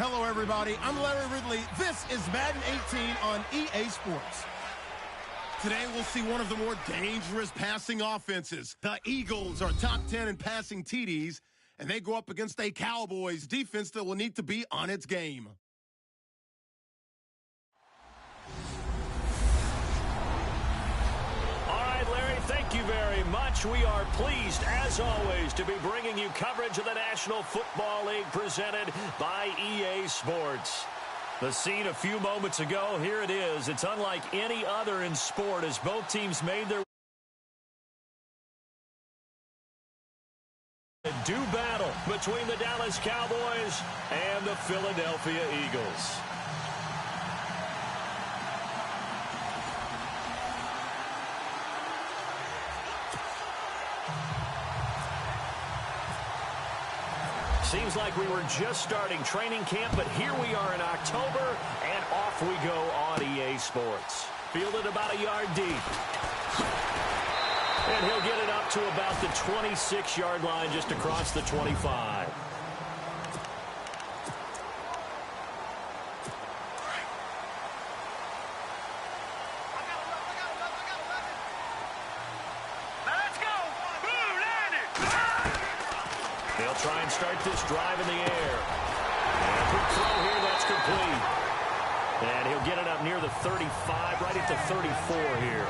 Hello, everybody. I'm Larry Ridley. This is Madden 18 on EA Sports. Today, we'll see one of the more dangerous passing offenses. The Eagles are top 10 in passing TDs, and they go up against a Cowboys defense that will need to be on its game. Thank you very much. We are pleased, as always, to be bringing you coverage of the National Football League presented by EA Sports. The scene a few moments ago, here it is. It's unlike any other in sport as both teams made their do battle between the Dallas Cowboys and the Philadelphia Eagles. Seems like we were just starting training camp, but here we are in October, and off we go on EA Sports. Fielded about a yard deep. And he'll get it up to about the 26-yard line just across the 25. They'll try and start this drive in the air. And a quick throw here, that's complete. And he'll get it up near the 35, right at the 34 here.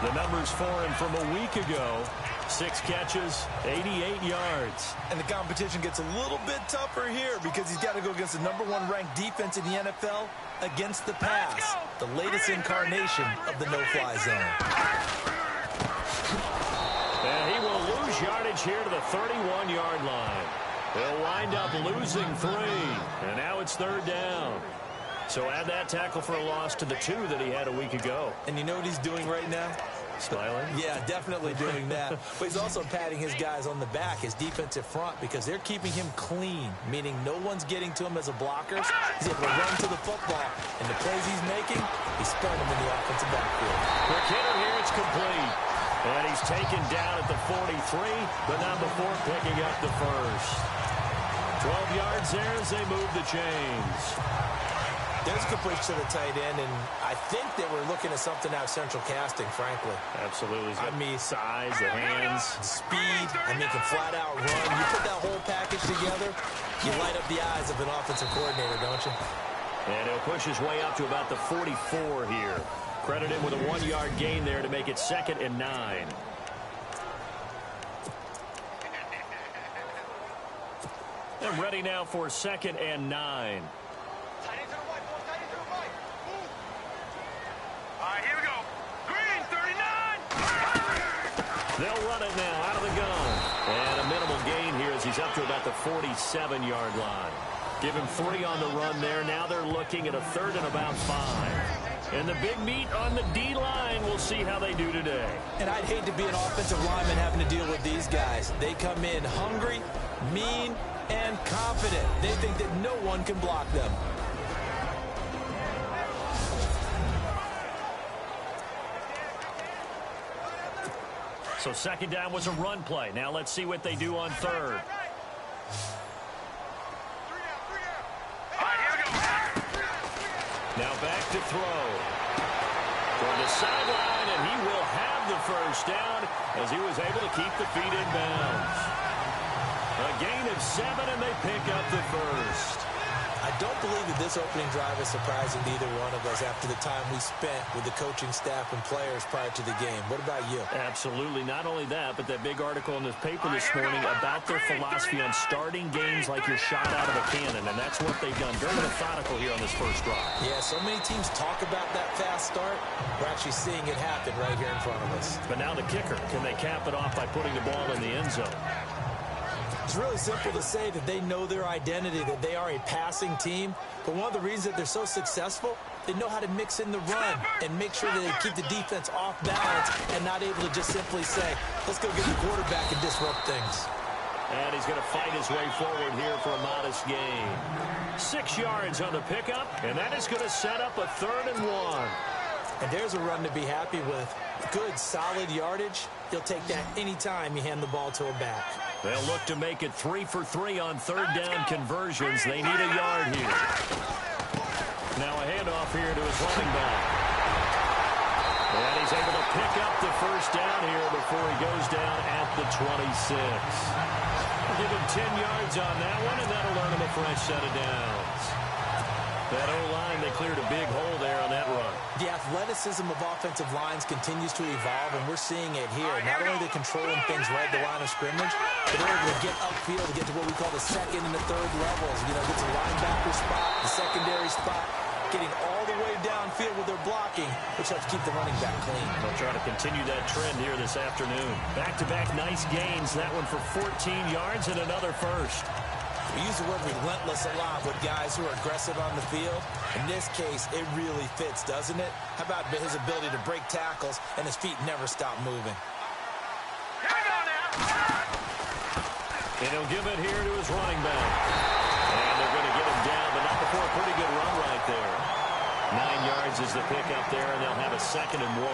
The numbers for him from a week ago, 6 catches, 88 yards. And the competition gets a little bit tougher here because he's got to go against the #1 ranked defense in the NFL against the pass, the latest incarnation of the no-fly zone. And he will lose yardage here to the 31-yard line. They'll wind up losing 3. And now it's 3rd down. So add that tackle for a loss to the 2 that he had a week ago. And you know what he's doing right now? Smiling? Yeah, definitely doing that. But he's also patting his guys on the back, his defensive front, because they're keeping him clean, meaning no one's getting to him as a blocker. He's able to run to the football. And the plays he's making, he's spreading them in the offensive backfield. Quick hitter here, it's complete. And he's taken down at the 43, but not before picking up the first. 12 yards there as they move the chains. There's a completion to the tight end, and I think they were looking at something out of central casting, frankly. Absolutely. I mean, size, the hands. Speed, I mean, can flat out run. You put that whole package together, you light up the eyes of an offensive coordinator, don't you? And he'll push his way up to about the 44 here. Credit him with a 1-yard gain there to make it 2nd and 9. And ready now for 2nd and 9. Here we go. Green, 39. They'll run it now out of the gun. And a minimal gain here as he's up to about the 47-yard line. Give him 3 on the run there. Now they're looking at a 3rd and about 5. And the big meat on the D-line, we'll see how they do today. And I'd hate to be an offensive lineman having to deal with these guys. They come in hungry, mean, and confident. They think that no one can block them. So 2nd down was a run play. Now let's see what they do on 3rd. Now back to throw. Toward the sideline, and he will have the first down as he was able to keep the feet in bounds. A gain of 7, and they pick up the first. I don't believe that this opening drive is surprising to either one of us after the time we spent with the coaching staff and players prior to the game. What about you? Absolutely. Not only that, but that big article in the paper this morning about their philosophy on starting games like you're shot out of a cannon, and that's what they've done. Very methodical here on this first drive. Yeah, so many teams talk about that fast start. We're actually seeing it happen right here in front of us. But now the kicker. Can they cap it off by putting the ball in the end zone? It's really simple to say that they know their identity, that they are a passing team. But one of the reasons that they're so successful, they know how to mix in the run and make sure that they keep the defense off balance and not able to just simply say, let's go get the quarterback and disrupt things. And he's going to fight his way forward here for a modest gain. 6 yards on the pickup, and that is going to set up a 3rd and 1. And there's a run to be happy with. Good, solid yardage. He'll take that anytime you hand the ball to a back. They'll look to make it 3 for 3 on third down conversions. They need a yard here. Now a handoff here to his running back. And he's able to pick up the first down here before he goes down at the 26. We'll give him 10 yards on that one, and that'll earn him a fresh set of downs. That O-line, they cleared a big hole there on that run. The athleticism of offensive lines continues to evolve, and we're seeing it here. Not only are they controlling things right at the line of scrimmage, but they're able to get upfield to get to what we call the second and the third levels. You know, get to the linebacker spot, the secondary spot, getting all the way downfield with their blocking, which helps keep the running back clean. They'll try to continue that trend here this afternoon. Back-to-back nice gains. That one for 14 yards and another first. We use the word relentless a lot with guys who are aggressive on the field. In this case, it really fits, doesn't it? How about his ability to break tackles and his feet never stop moving? Here we go now. And he'll give it here to his running back. And they're going to get him down, but not before a pretty good run right there. 9 yards is the pickup there, and they'll have a 2nd and 1.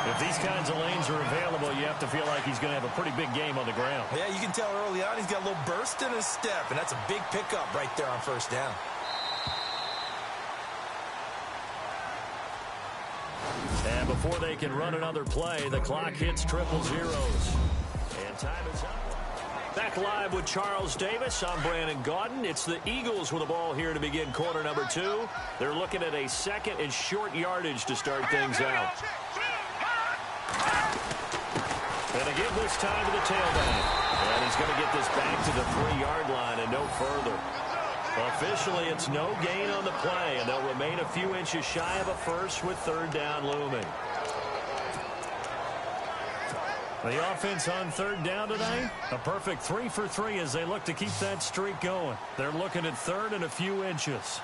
If these kinds of lanes are available, you have to feel like he's going to have a pretty big game on the ground. Yeah, you can tell early on he's got a little burst in his step, and that's a big pickup right there on first down. And before they can run another play, the clock hits 000. And time is up. Back live with Charles Davis. I'm Brandon Gaudin. It's the Eagles with the ball here to begin quarter number 2. They're looking at a 2nd and short yardage to start things out. And again this time to the tailback. And he's going to get this back to the 3-yard line and no further. Officially, it's no gain on the play, and they'll remain a few inches shy of a first with third down looming. The offense on third down today, a perfect 3 for 3 as they look to keep that streak going. They're looking at third and a few inches.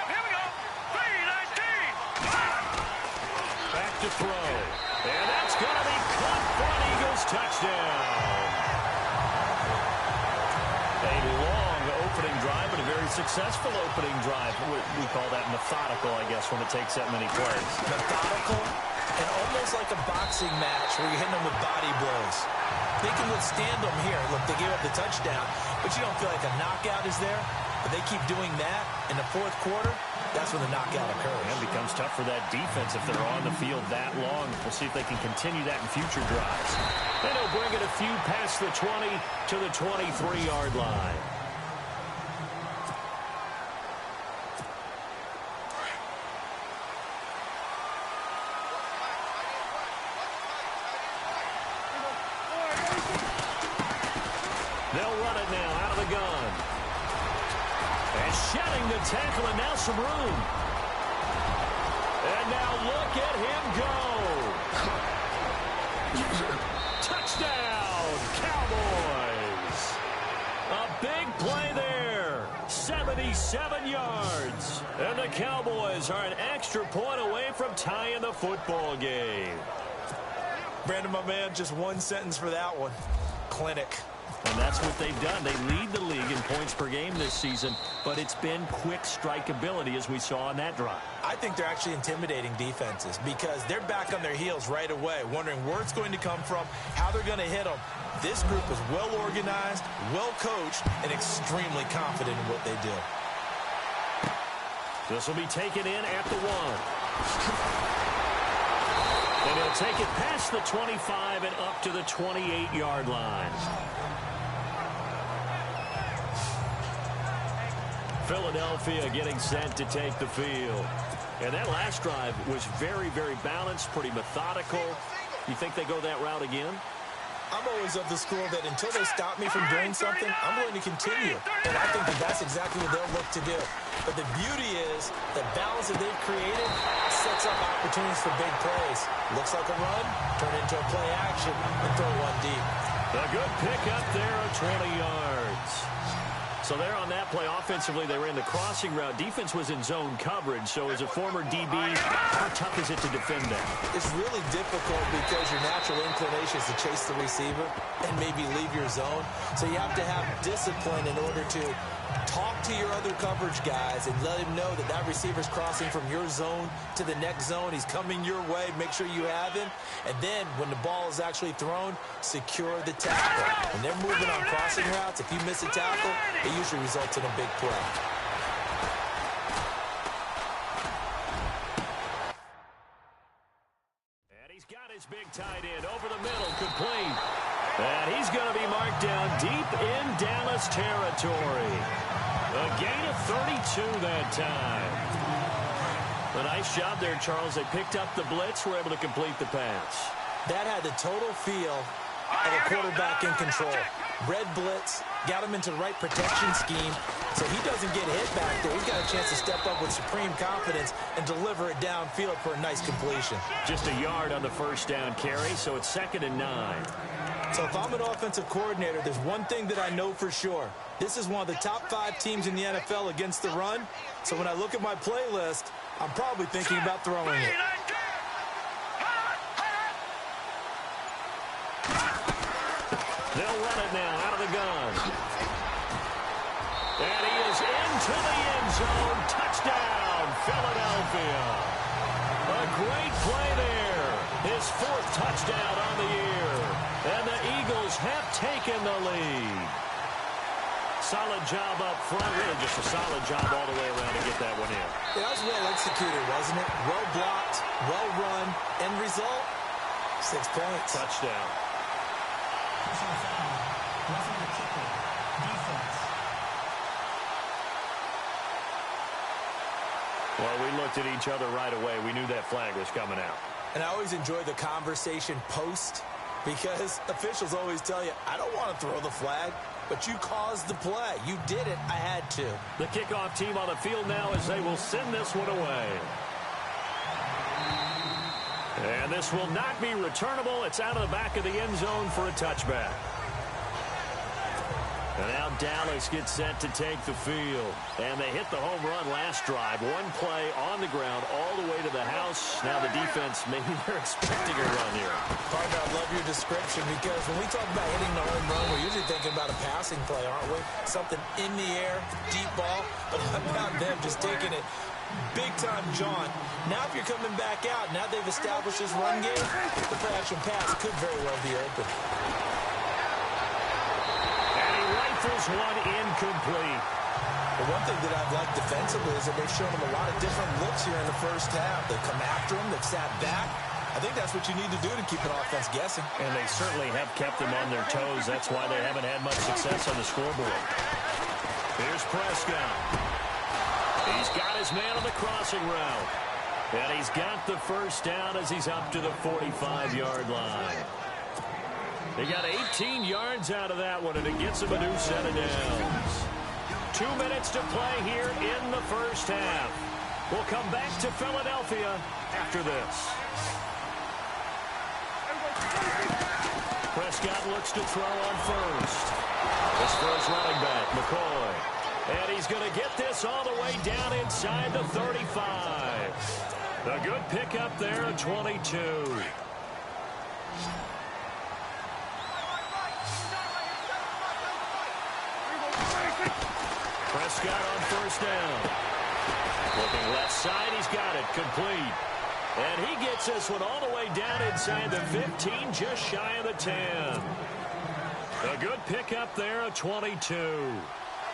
Here we go. 3-19. Back to throw. And that's going to be caught for an Eagles touchdown. A long opening drive, but a very successful opening drive. We call that methodical, I guess, when it takes that many plays. Methodical and almost like a boxing match where you're hitting them with body blows. They can withstand them here. Look, they gave up the touchdown, but you don't feel like a knockout is there. But they keep doing that in the fourth quarter. That's when the knockout occurs. And it becomes tough for that defense if they're on the field that long. We'll see if they can continue that in future drives. And he'll bring it a few past the 20 to the 23-yard line. They'll run it now out of the gun. And shedding the tackle, and now some room. And now look at him go. Touchdown, Cowboys. A big play there. 77 yards. And the Cowboys are an extra point away from tying the football game. Brandon, my man, just one sentence for that one. Clinic. And that's what they've done. They lead the league in points per game this season, but it's been quick strike ability as we saw on that drive. I think they're actually intimidating defenses because they're back on their heels right away, wondering where it's going to come from, how they're going to hit them. This group is well organized, well coached, and extremely confident in what they do. This will be taken in at the 1. And he'll take it past the 25 and up to the 28-yard line. Philadelphia getting set to take the field. And that last drive was very, very balanced, pretty methodical. You think they go that route again? I'm always of the school that until they stop me from doing something, I'm going to continue. And I think that that's exactly what they'll look to do. But the beauty is the balance that they've created sets up opportunities for big plays. Looks like a run, turn into a play action, and throw one deep. A good pickup there of 20 yards. So there on that play, offensively, they ran the crossing route. Defense was in zone coverage. So as a former DB, how tough is it to defend that? It's really difficult because your natural inclination is to chase the receiver and maybe leave your zone. So you have to have discipline in order to Talk to your other coverage guys and let him know that that receiver's crossing from your zone to the next zone. He's coming your way. Make sure you have him. And then when the ball is actually thrown, secure the tackle. When they're moving on crossing routes, if you miss a tackle, it usually results in a big play. And he's got his big tight end over the middle, complete. And he's going to be marked down deep in Dallas territory. A gain of 32 that time. A nice job there, Charles. They picked up the blitz, were able to complete the pass. That had the total feel of a quarterback in control. Red blitz, got him into the right protection scheme, so he doesn't get hit back there. He's got a chance to step up with supreme confidence and deliver it downfield for a nice completion. Just a yard on the first down carry, so it's 2nd and 9. So if I'm an offensive coordinator, there's one thing that I know for sure. This is one of the top 5 teams in the NFL against the run. So when I look at my playlist, I'm probably thinking about throwing it. They'll run it now out of the gun. And he is into the end zone. Touchdown, Philadelphia. A great play there. His 4th touchdown on the year. And the Eagles have taken the lead. Solid job up front. Really just a solid job all the way around to get that one in. Yeah, that was well executed, wasn't it? Well blocked, well run. End result, 6 points. Touchdown. Well, we looked at each other right away. We knew that flag was coming out. And I always enjoy the conversation post because officials always tell you, I don't want to throw the flag, but you caused the play. You did it. I had to. The kickoff team on the field now as they will send this one away. And this will not be returnable. It's out of the back of the end zone for a touchback. And now Dallas gets set to take the field. And they hit the home run last drive. One play on the ground all the way to the house. Now the defense, maybe they're expecting a run here. Partner, I love your description because when we talk about hitting the home run, we're usually thinking about a passing play, aren't we? Something in the air, deep ball. But how about them just taking it big-time jaunt? Now if you're coming back out, now they've established this run game, the play-action pass could very well be open. Rifles one incomplete. The one thing that I've liked defensively is that they've shown them a lot of different looks here in the first half. They've come after them. They've sat back. I think that's what you need to do to keep an offense guessing. And they certainly have kept them on their toes. That's why they haven't had much success on the scoreboard. Here's Prescott. He's got his man on the crossing route. And he's got the first down as he's up to the 45-yard line. They got 18 yards out of that one, and it gets them a new set of downs. 2 minutes to play here in the first half. We'll come back to Philadelphia after this. Prescott looks to throw on first. This first running back, McCoy. And he's going to get this all the way down inside the 35. A good pickup there at 22. Prescott on first down. Looking left side, he's got it, complete. And he gets this one all the way down inside the 15, just shy of the 10. A good pickup there at 22.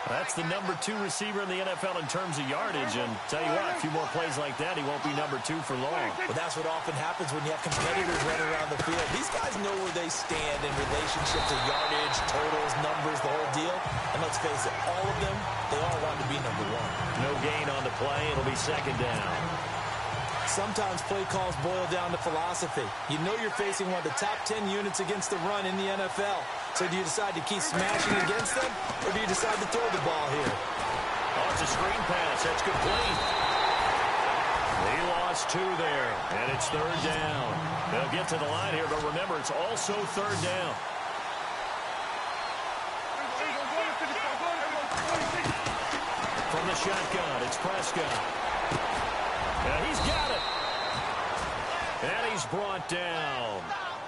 That's the number 2 receiver in the NFL in terms of yardage. And tell you what, a few more plays like that, he won't be number 2 for long. But that's what often happens when you have competitors running around the field. These guys know where they stand in relationship to yardage, totals, numbers, the whole deal. And let's face it, all of them, they all want to be number 1. No gain on the play. It'll be second down. Sometimes play calls boil down to philosophy. You know you're facing one of the top 10 units against the run in the NFL. So do you decide to keep smashing against them, or do you decide to throw the ball here? Oh, it's a screen pass. That's complete. He lost 2 there, and it's third down. They'll get to the line here, but remember, it's also third down. From the shotgun, it's Prescott. And he's got it. And he's brought down.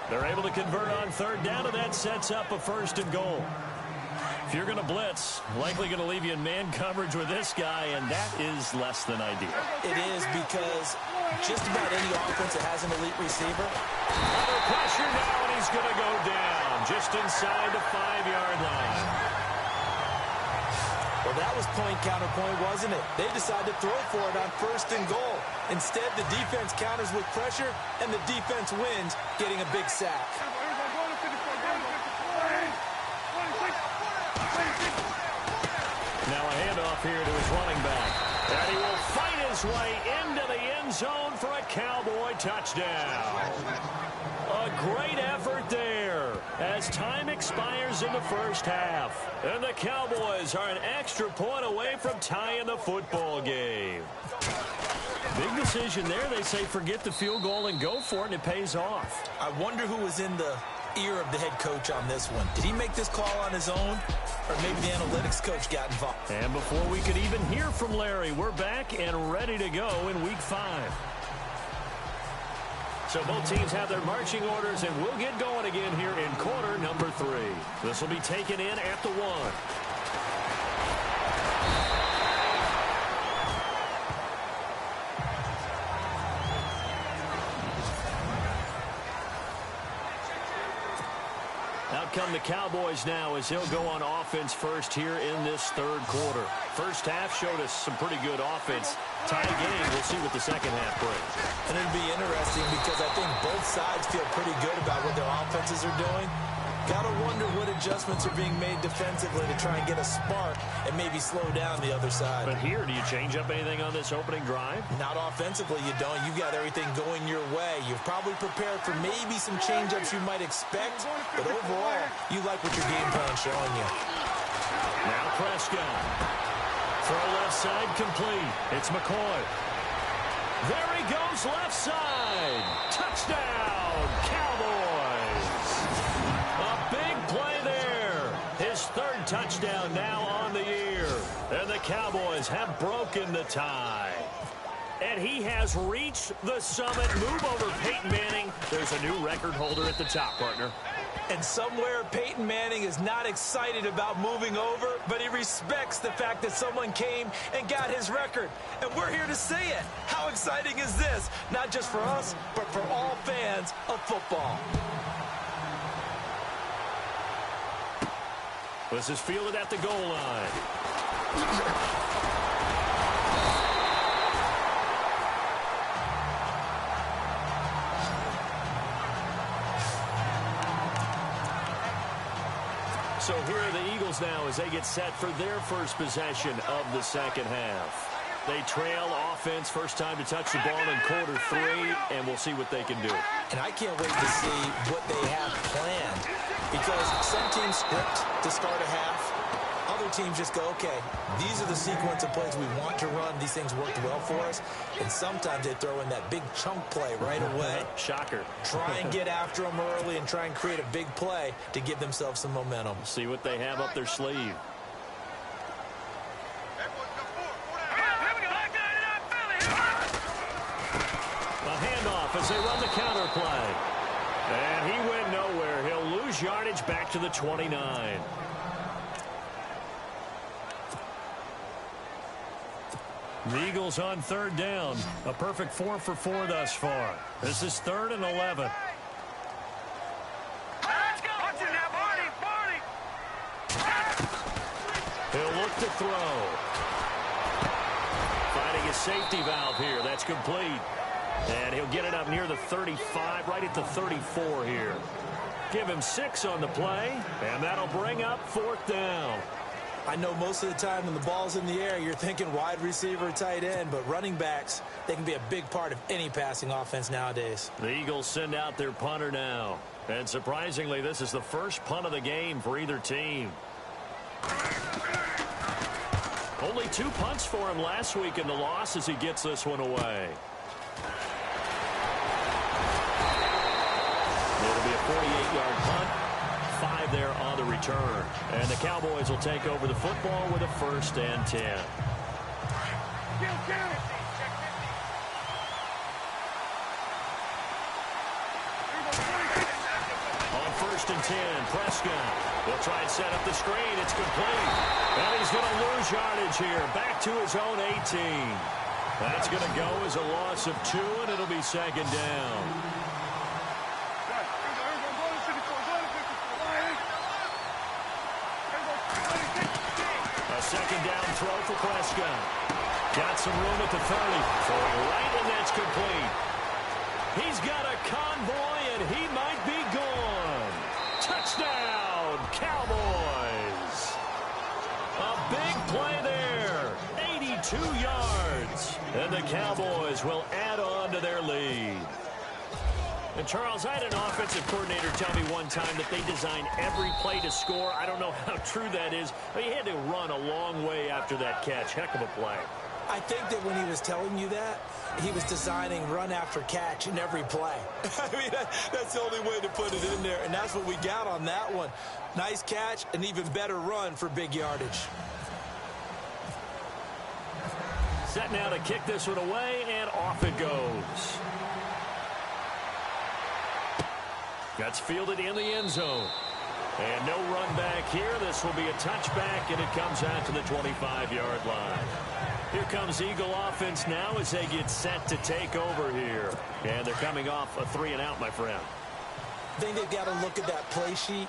They're able to convert on third down, and that sets up a first and goal. If you're going to blitz, likely going to leave you in man coverage with this guy, and that is less than ideal. It is, because just about any offense that has an elite receiver. Under pressure now, and he's going to go down just inside the 5-yard line. Well, that was point counterpoint, wasn't it? They decided to throw for it on 1st and goal. Instead, the defense counters with pressure, and the defense wins, getting a big sack. Now a handoff here to his running back. And he will fight his way into the end zone for a Cowboy touchdown. A great effort there as time expires in the first half. And the Cowboys are an extra point away from tying the football game. Big decision there. They say forget the field goal and go for it, and it pays off. I wonder who was in the ear of the head coach on this one. Did he make this call on his own? Or maybe the analytics coach got involved. And before we could even hear from Larry, we're back and ready to go in Week 5. So both teams have their marching orders, and we'll get going again here in quarter number 3. This will be taken in at the 1. Out come the Cowboys now as he'll go on offense first here in this 3rd quarter. First half showed us some pretty good offense. Tie game, we'll see what the second half brings. And it'll be interesting because I think both sides feel pretty good about what their offenses are doing. Gotta wonder what adjustments are being made defensively to try and get a spark and maybe slow down the other side. But here, do you change up anything on this opening drive? Not offensively, you don't. You've got everything going your way. You've probably prepared for maybe some change-ups you might expect, but overall, you like what your game plan's showing you. Now Prescott. Throw left side complete. It's McCoy. There he goes left side. Touchdown, Cowboys. A big play there. His 3rd touchdown now on the year. And the Cowboys have broken the tie. And he has reached the summit. Move over Peyton Manning. There's a new record holder at the top, partner. And somewhere Peyton Manning is not excited about moving over, but he respects the fact that someone came and got his record. And we're here to say it. How exciting is this? Not just for us, but for all fans of football. This is fielded at the goal line. So here are the Eagles now as they get set for their first possession of the second half. They trail offense, first time to touch the ball in quarter 3, and we'll see what they can do. And I can't wait to see what they have planned, because some teams script to start a half. Other teams just go, okay, these are the sequence of plays we want to run. These things worked well for us. And sometimes they throw in that big chunk play right away. Shocker. Try and get after them early and try and create a big play to give themselves some momentum. See what they have up their sleeve. A handoff as they run the counter play. And he went nowhere. He'll lose yardage back to the 29. The Eagles on 3rd down. A perfect 4 for 4 thus far. This is 3rd and 11. He'll look to throw. Finding a safety valve here. That's complete. And he'll get it up near the 35, right at the 34 here. Give him 6 on the play, and that'll bring up 4th down. I know most of the time when the ball's in the air, you're thinking wide receiver, tight end, but running backs, they can be a big part of any passing offense nowadays. The Eagles send out their punter now. And surprisingly, this is the first punt of the game for either team. Only 2 punts for him last week in the loss as he gets this one away. It'll be a 48-yard punt. 5 there on the return. And the Cowboys will take over the football with a 1st and 10. On first and 10. Prescott will try and set up the screen. It's complete. And he's going to lose yardage here. Back to his own 18. That's going to go as a loss of 2, and it'll be second down. A second down throw for Prescott. Got some room at the 30. Throwing right, and that's complete. He's got a convoy, and he might be gone. Touchdown, Cowboys. A big play there. 82 yards. And the Cowboys will add on to their lead. And Charles, I had an offensive coordinator tell me one time that they design every play to score. I don't know how true that is, but he had to run a long way after that catch. Heck of a play. I think that when he was telling you that, he was designing run after catch in every play. I mean, that's the only way to put it in there, and that's what we got on that one. Nice catch, an even better run for big yardage. Set now to kick this one away, and off it goes. That's fielded in the end zone. And no run back here. This will be a touchback, and it comes out to the 25-yard line. Here comes Eagle offense now as they get set to take over here. And they're coming off a 3-and-out, my friend. I think they've got to look at that play sheet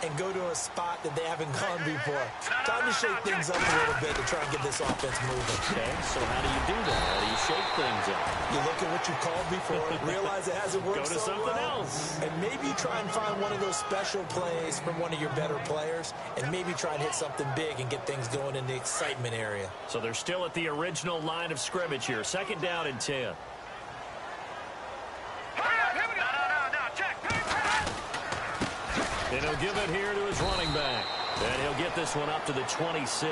and go to a spot that they haven't gone before. Time to shake things up a little bit to try and get this offense moving. Okay, so how do you do that? How do you shake things up? You look at what you called before, realize it hasn't worked Go to so something well, else. and maybe try and find one of those special plays from one of your better players, and maybe try and hit something big and get things going in the excitement area. So they're still at the original line of scrimmage here. Second down and 10. And he'll give it here to his running back. And he'll get this one up to the 26.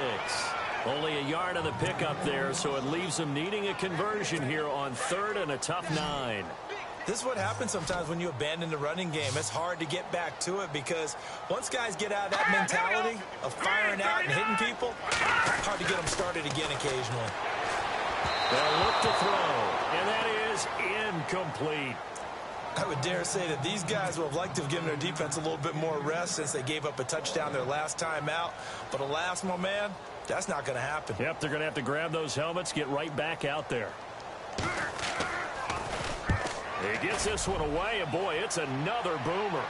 Only a yard on the pickup there, so it leaves him needing a conversion here on 3rd and a tough 9. This is what happens sometimes when you abandon the running game. It's hard to get back to it because once guys get out of that mentality of firing out and hitting people, it's hard to get them started again occasionally. They'll look to throw, and that is incomplete. I would dare say that these guys would have liked to have given their defense a little bit more rest since they gave up a touchdown their last time out. But alas, my man, that's not going to happen. Yep, they're going to have to grab those helmets, get right back out there. He gets this one away, and boy, it's another boomer.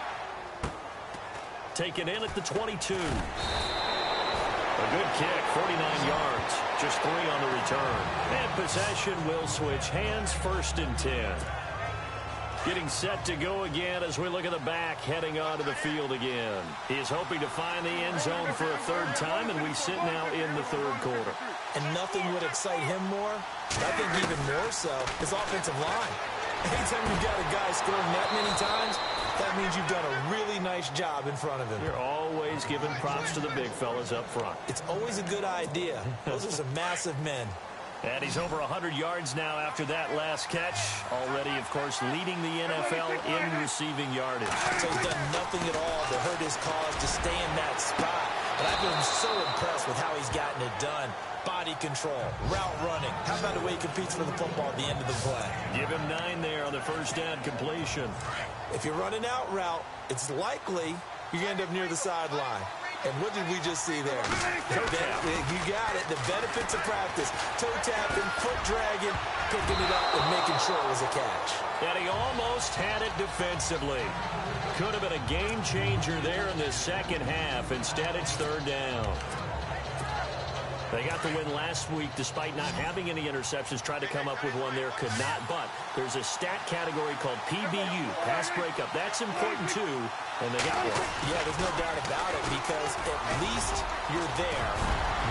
Taken in at the 22. A good kick, 49 yards, just 3 on the return. And possession will switch hands, 1st and 10. Getting set to go again as we look at the back heading onto the field again. He is hoping to find the end zone for a 3rd time, and we sit now in the 3rd quarter. And nothing would excite him more, I think even more so, his offensive line. Anytime you've got a guy scoring that many times, that means you've done a really nice job in front of him. You're always giving props to the big fellas up front. It's always a good idea. Those are some massive men. And he's over 100 yards now after that last catch. Already, of course, leading the NFL in receiving yardage. So he's done nothing at all to hurt his cause to stay in that spot. But I've been so impressed with how he's gotten it done. Body control, route running. How about the way he competes for the football at the end of the play? Give him 9 there on the 1st down completion. If you're running out route, it's likely you end up near the sideline. And what did we just see there? You got it. The benefits of practice. Toe tapping, foot dragging, picking it up, and making sure it was a catch. And he almost had it defensively. Could have been a game changer there in the second half. Instead, it's 3rd down. They got the win last week despite not having any interceptions. Tried to come up with one there, could not. But there's a stat category called PBU, pass breakup. That's important too, and they got one. Yeah, there's no doubt about it because at least you're there,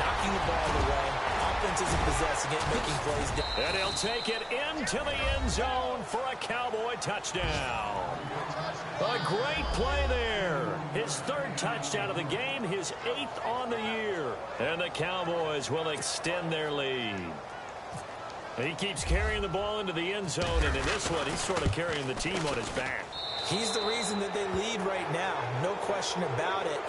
knocking the ball away. Offense isn't possessing it, making plays. And he'll take it into the end zone for a Cowboy touchdown. A great play there. His 3rd touchdown of the game, his 8th on the year. And the Cowboys will extend their lead. He keeps carrying the ball into the end zone, and in this one, he's sort of carrying the team on his back. He's the reason that they lead right now. No question about it.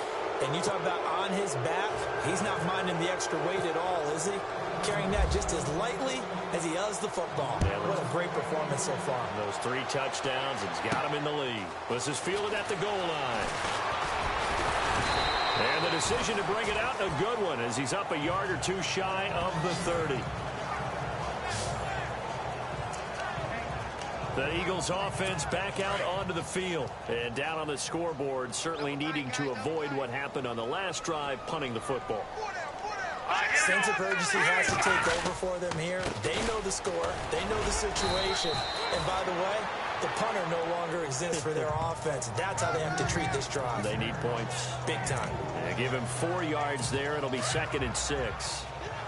And you talk about on his back, he's not minding the extra weight at all, is he? Carrying that just as lightly as he has the football. Yeah, what a great performance so far. Those 3 touchdowns, it's got him in the lead. This is fielded at the goal line. And the decision to bring it out, a good one, as he's up a yard or 2 shy of the 30. The Eagles offense back out onto the field. And down on the scoreboard, certainly needing to avoid what happened on the last drive, punting the football. Sense of urgency has to take over for them here. They know the score. They know the situation. And by the way, the punter no longer exists for their offense. That's how they have to treat this drive. They need points. Big time. Yeah, give him 4 yards there. It'll be 2nd and 6.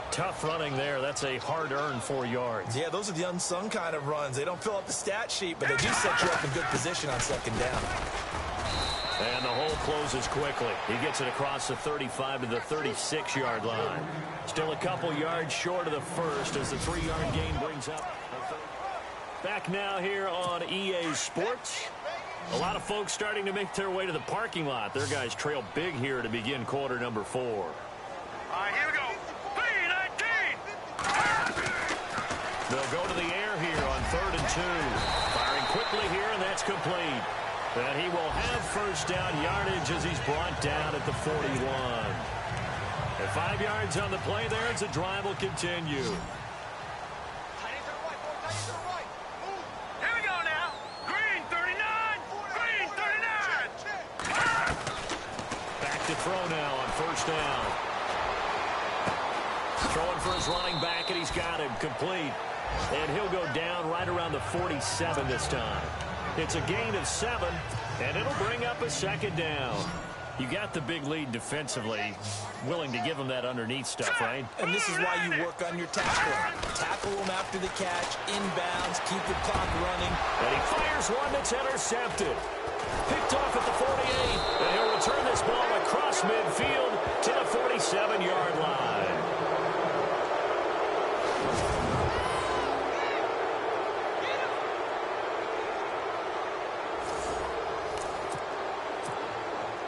Tough running there. That's a hard-earned 4 yards. Yeah, those are the unsung kind of runs. They don't fill up the stat sheet, but they do set you up in good position on 2nd down. And the hole closes quickly. He gets it across the 35 to the 36-yard line. Still a couple yards short of the first as the 3-yard gain brings up. Back now here on EA Sports. A lot of folks starting to make their way to the parking lot. Their guys trail big here to begin quarter number 4. All right, here we go. 3-19. They'll go to the air here on 3rd and 2. Firing quickly here, and that's complete. And he will have first down yardage as he's brought down at the 41. And 5 yards on the play there as the drive will continue. Here we go now. Green 39. Green 39. Back to throw now on first down. Throwing for his running back, and he's got him complete. And he'll go down right around the 47 this time. It's a gain of 7, and it'll bring up a 2nd down. You got the big lead defensively, willing to give him that underneath stuff, right? And this is why you work on your tackling. Tackle him after the catch, inbounds, keep the clock running. And he fires one that's intercepted. Picked off at the 48, and he'll return this ball across midfield to the 47-yard line.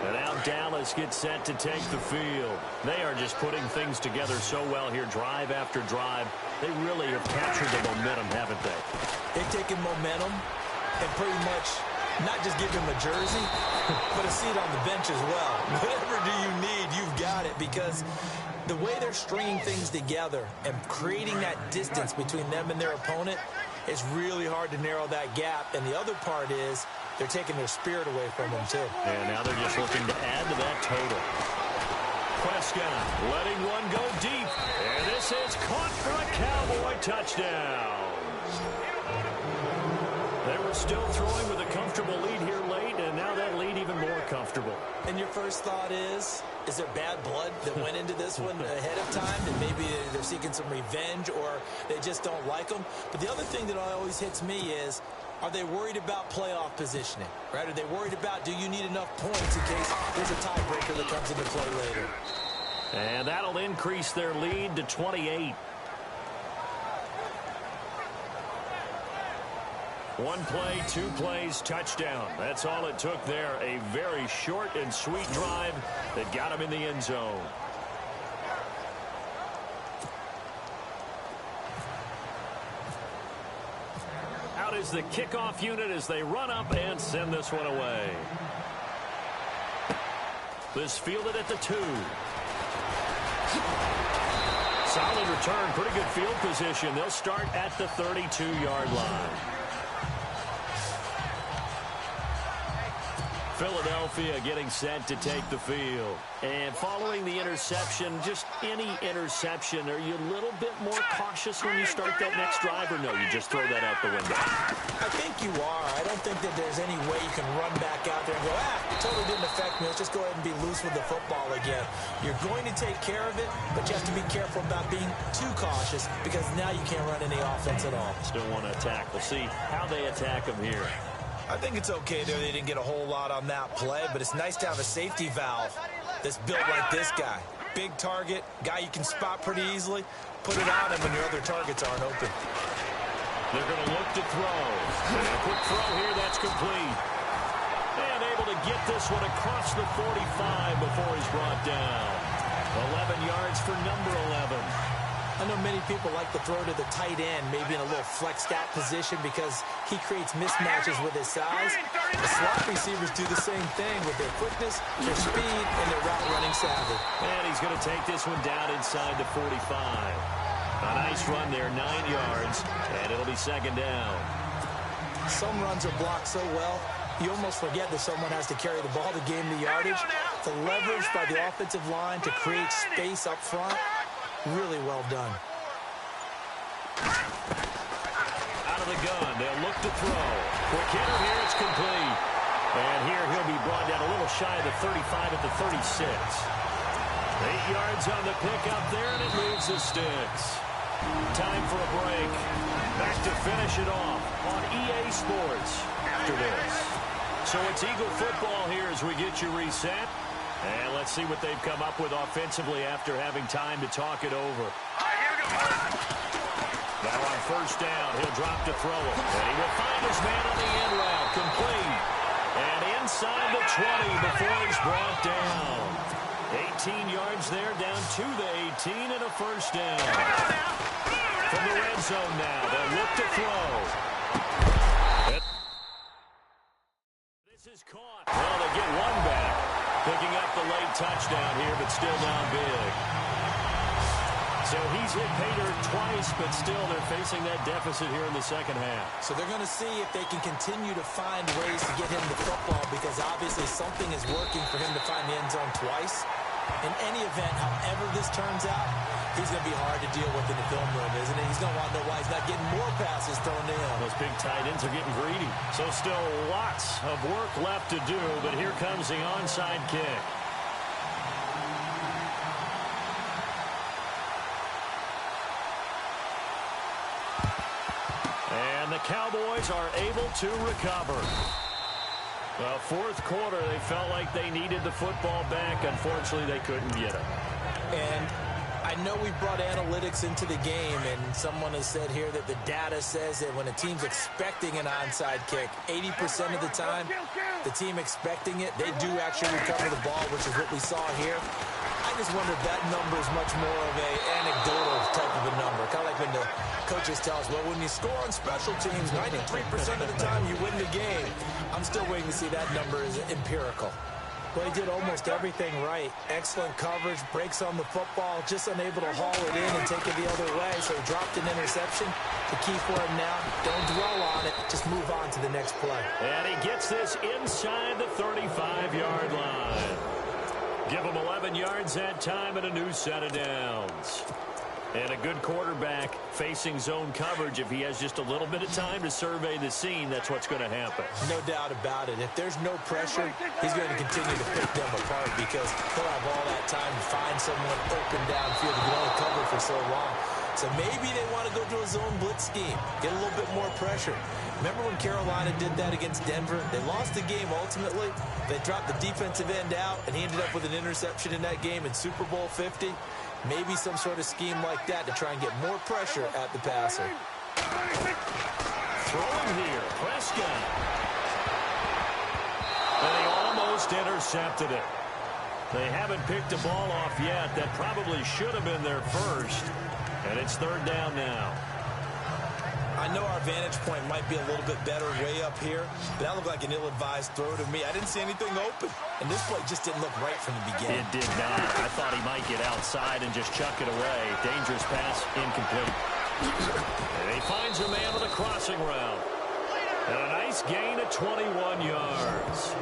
And now Dallas gets set to take the field. They are just putting things together so well here, drive after drive. They really have captured the momentum, haven't they? They've taken momentum and pretty much not just give him a jersey, but a seat on the bench as well. Whatever do you need, you've got it, because the way they're stringing things together and creating that distance between them and their opponent, it's really hard to narrow that gap. And the other part is they're taking their spirit away from them, too. And now they're just looking to add to that total. Prescott letting one go deep. And this is caught for a Cowboy touchdown. They were still throwing with a comfortable lead here late, and now that lead even more comfortable. And your first thought is there bad blood that went into this one ahead of time? That maybe they're seeking some revenge, or they just don't like them? But the other thing that always hits me is, are they worried about playoff positioning, right? Are they worried about, do you need enough points in case there's a tiebreaker that comes into play later? And that'll increase their lead to 28. One play, 2 plays, touchdown. That's all it took there. A very short and sweet drive that got him in the end zone. Out is the kickoff unit as they run up and send this one away. This fielded at the 2. Solid return, pretty good field position. They'll start at the 32-yard line. Philadelphia getting set to take the field. And following the interception, just any interception, are you a little bit more cautious when you start that next drive, or no, you just throw that out the window? I think you are. I don't think that there's any way you can run back out there and go, it totally didn't affect me. Let's just go ahead and be loose with the football again. You're going to take care of it, but you have to be careful about being too cautious, because now you can't run any offense at all. Still want to attack. We'll see how they attack them here. I think it's okay there. They didn't get a whole lot on that play, but it's nice to have a safety valve that's built like this guy. Big target, guy you can spot pretty easily. Put it on him when your other targets aren't open. They're going to look to throw. And a quick throw here, that's complete. And able to get this one across the 45 before he's brought down. 11 yards for number 11. I know many people like to throw to the tight end, maybe in a little flexed out position because he creates mismatches with his size. The slot receivers do the same thing with their quickness, their speed, and their route running savvy. And he's going to take this one down inside the 45. A nice run there, 9 yards, and it'll be second down. Some runs are blocked so well, you almost forget that someone has to carry the ball to gain the yardage. The leverage by the offensive line to create space up front, really well done. Out of the gun, they'll look to throw. Quick hitter here, it's complete. And here he'll be brought down a little shy of the 35 at the 36. 8 yards on the pickup there, and it moves the sticks. Time for a break. Back to finish it off on EA Sports after this. So it's Eagle football here as we get you reset. And let's see what they've come up with offensively after having time to talk it over. Now on first down, he'll drop to throw it. And he will find his man on the end route, complete. And inside the 20 before he's brought down. 18 yards there, down to the 18 and a first down. From the red zone now, they'll look to throw. This is caught. Well, they get one back. Picking up the late touchdown here, but still down big. So he's hit pay dirt twice, but still they're facing that deficit here in the second half. So they're going to see if they can continue to find ways to get him the football because obviously something is working for him to find the end zone twice. In any event, however this turns out, he's going to be hard to deal with in the film room, isn't he? He's going to want to know why he's not getting more passes thrown to him. Those big tight ends are getting greedy. So still lots of work left to do, but here comes the onside kick. And the Cowboys are able to recover. Well, fourth quarter, they felt like they needed the football back. Unfortunately, they couldn't get it. And I know we brought analytics into the game, and someone has said here that the data says that when a team's expecting an onside kick, 80% of the time, the team expecting it, they do actually recover the ball, which is what we saw here. I just wonder if that number is much more of an anecdotal type of a number. Kind of like when the coaches tell us, well, when you score on special teams, 93% of the time you win the game. I'm still waiting to see that number is empirical. Well, he did almost everything right. Excellent coverage, breaks on the football, just unable to haul it in and take it the other way. So he dropped an interception. The key for him now, don't dwell on it. Just move on to the next play. And he gets this inside the 35-yard line. Give him 11 yards that time and a new set of downs. And a good quarterback facing zone coverage. If he has just a little bit of time to survey the scene, that's what's going to happen. No doubt about it. If there's no pressure, he's going to continue to pick them apart because he'll have all that time to find someone open downfield. He can only cover for so long. So maybe they want to go to a zone blitz scheme, get a little bit more pressure. Remember when Carolina did that against Denver? They lost the game ultimately. They dropped the defensive end out, and he ended up with an interception in that game in Super Bowl 50. Maybe some sort of scheme like that to try and get more pressure at the passer. Throwing here, Prescott. And he almost intercepted it. They haven't picked the ball off yet. That probably should have been their first. And it's third down now. I know our vantage point might be a little bit better way up here, but that looked like an ill-advised throw to me. I didn't see anything open, and this play just didn't look right from the beginning. It did not. I thought he might get outside and just chuck it away. Dangerous pass, incomplete. And he finds a man with a crossing route. And a nice gain of 21 yards.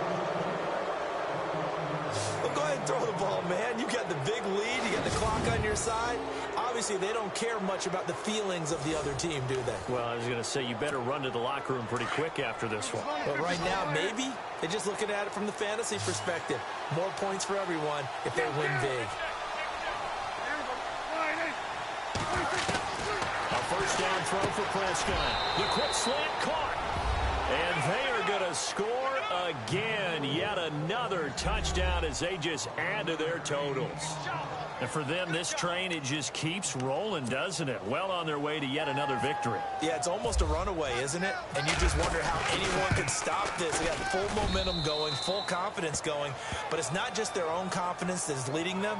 Well, go ahead and throw the ball, man. You got the big lead. You got the clock on your side. Obviously, they don't care much about the feelings of the other team, do they? Well, I was going to say, you better run to the locker room pretty quick after this one. But right now, maybe they're just looking at it from the fantasy perspective. More points for everyone if they win big. A first down throw for Prescott. The quick slant caught. And they are going to score again. Yet another touchdown as they just add to their totals. And for them, this train, it just keeps rolling, doesn't it? Well on their way to yet another victory. Yeah, it's almost a runaway, isn't it? And you just wonder how anyone can stop this. They got full momentum going, full confidence going. But it's not just their own confidence that's leading them.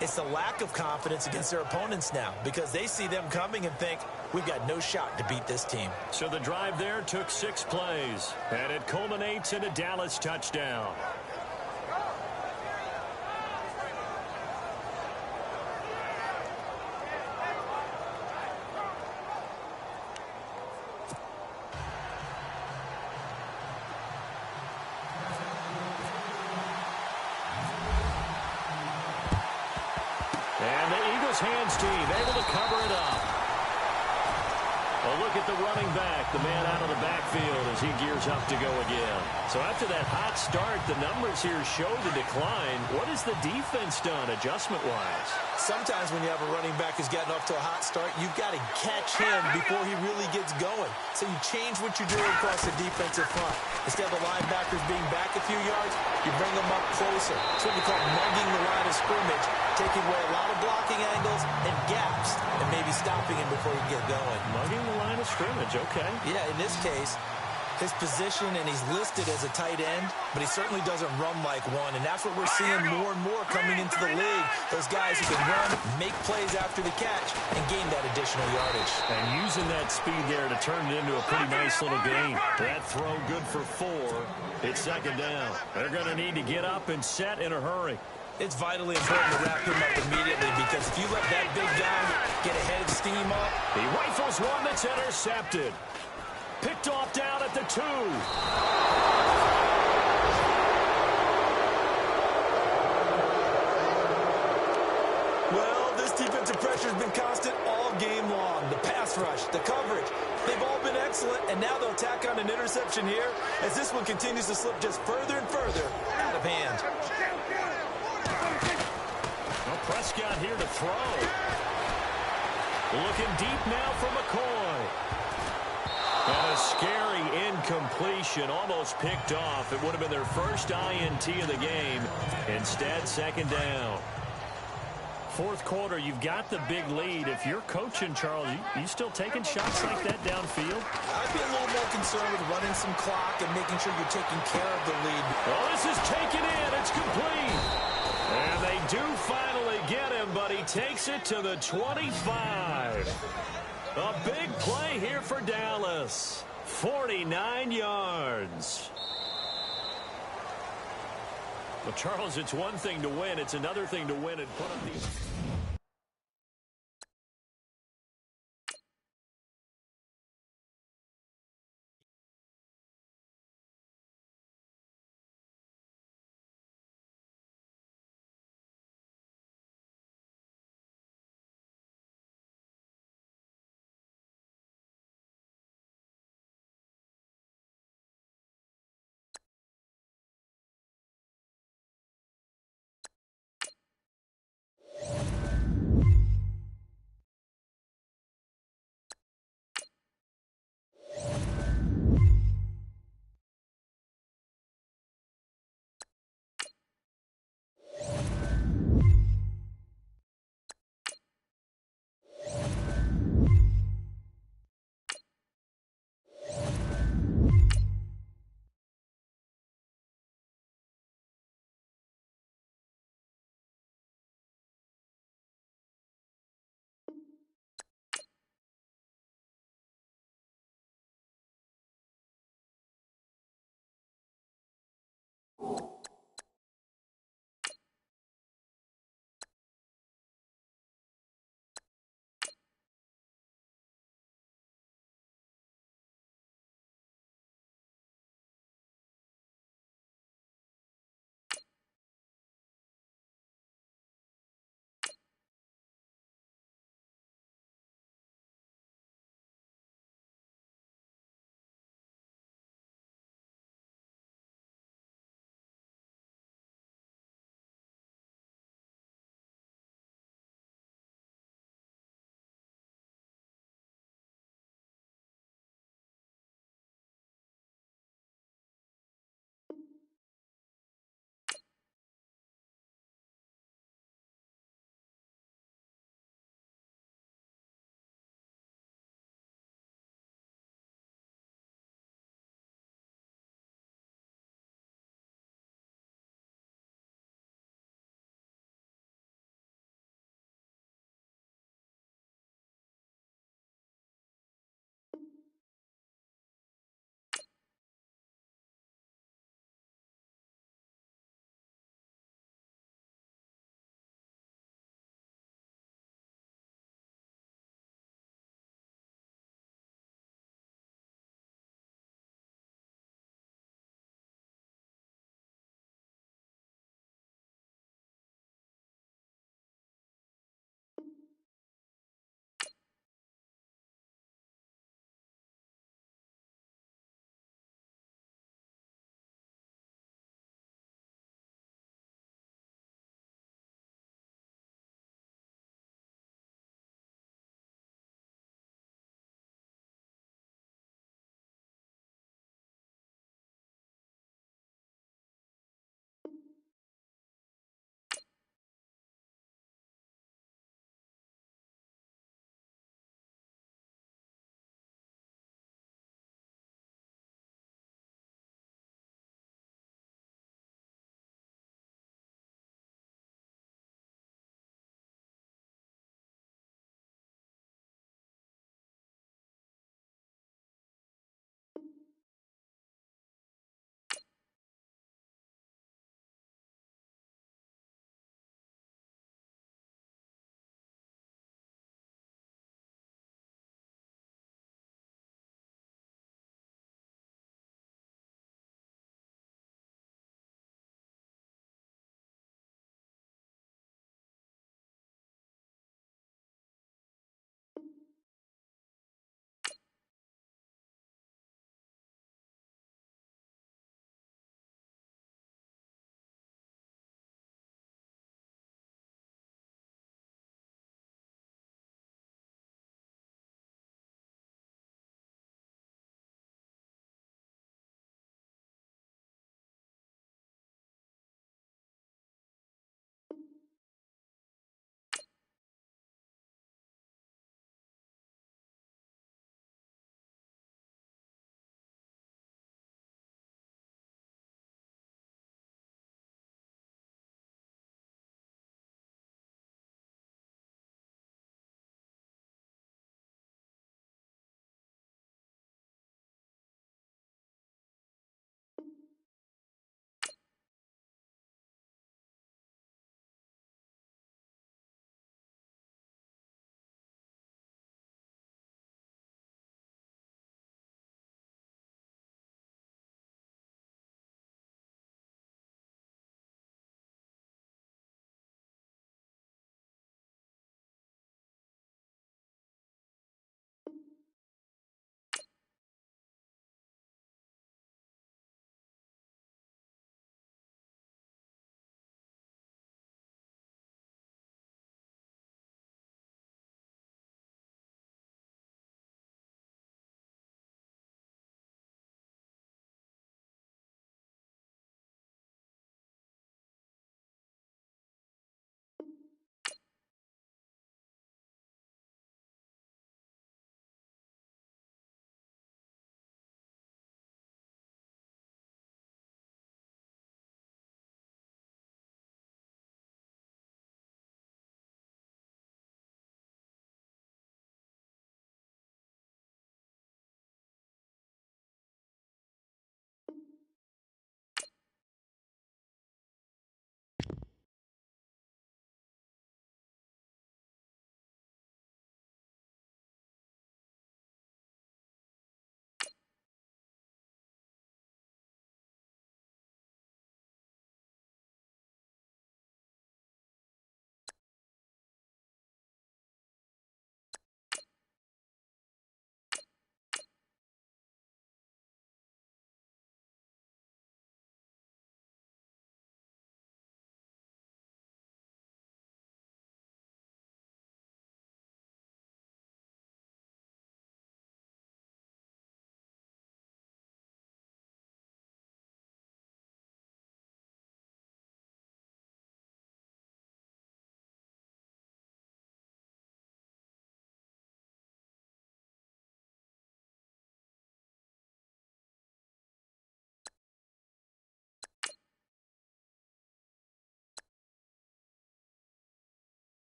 It's the lack of confidence against their opponents now because they see them coming and think, we've got no shot to beat this team. So the drive there took 6 plays, and it culminates in a Dallas touchdown. And the Eagles hands team able to cover it up. A look at the running back, the man out of the backfield as he gears up to go again. So after that hot start, the numbers here show the decline. What has the defense done adjustment-wise? Sometimes when you have a running back who's gotten off to a hot start, you've got to catch him before he really gets going. So you change what you're doing across the defensive front. Instead of the linebackers being back a few yards, you bring them up closer. It's what we call mugging the line of scrimmage, taking away a lot of blocking angles and gaps, and maybe stopping him before he get going. Mugging the line of scrimmage, okay. Yeah, in this case, his position, and he's listed as a tight end, but he certainly doesn't run like one, and that's what we're seeing more and more coming into the league. Those guys who can run, make plays after the catch, and gain that additional yardage. And using that speed there to turn it into a pretty nice little game. That throw good for 4. It's second down. They're going to need to get up and set in a hurry. It's vitally important to wrap him up immediately because if you let that big guy get ahead of steam up. He rifles one that's intercepted. Picked off down at the 2. Well, this defensive pressure has been constant all game long. The pass rush, the coverage, they've all been excellent, and now they'll tack on an interception here as this one continues to slip just further and further out of hand. Well, Prescott here to throw. Looking deep now for McCoy. And a scary incompletion, almost picked off. It would have been their first INT of the game. Instead, second down. Fourth quarter, you've got the big lead. If you're coaching, Charles, you still taking shots like that downfield? I'd be a little more concerned with running some clock and making sure you're taking care of the lead. Well, this is taken in. It's complete. And they do finally get him, but he takes it to the 25. A big play here for Dallas. 49 yards. Well, Charles, it's one thing to win. It's another thing to win and put up these...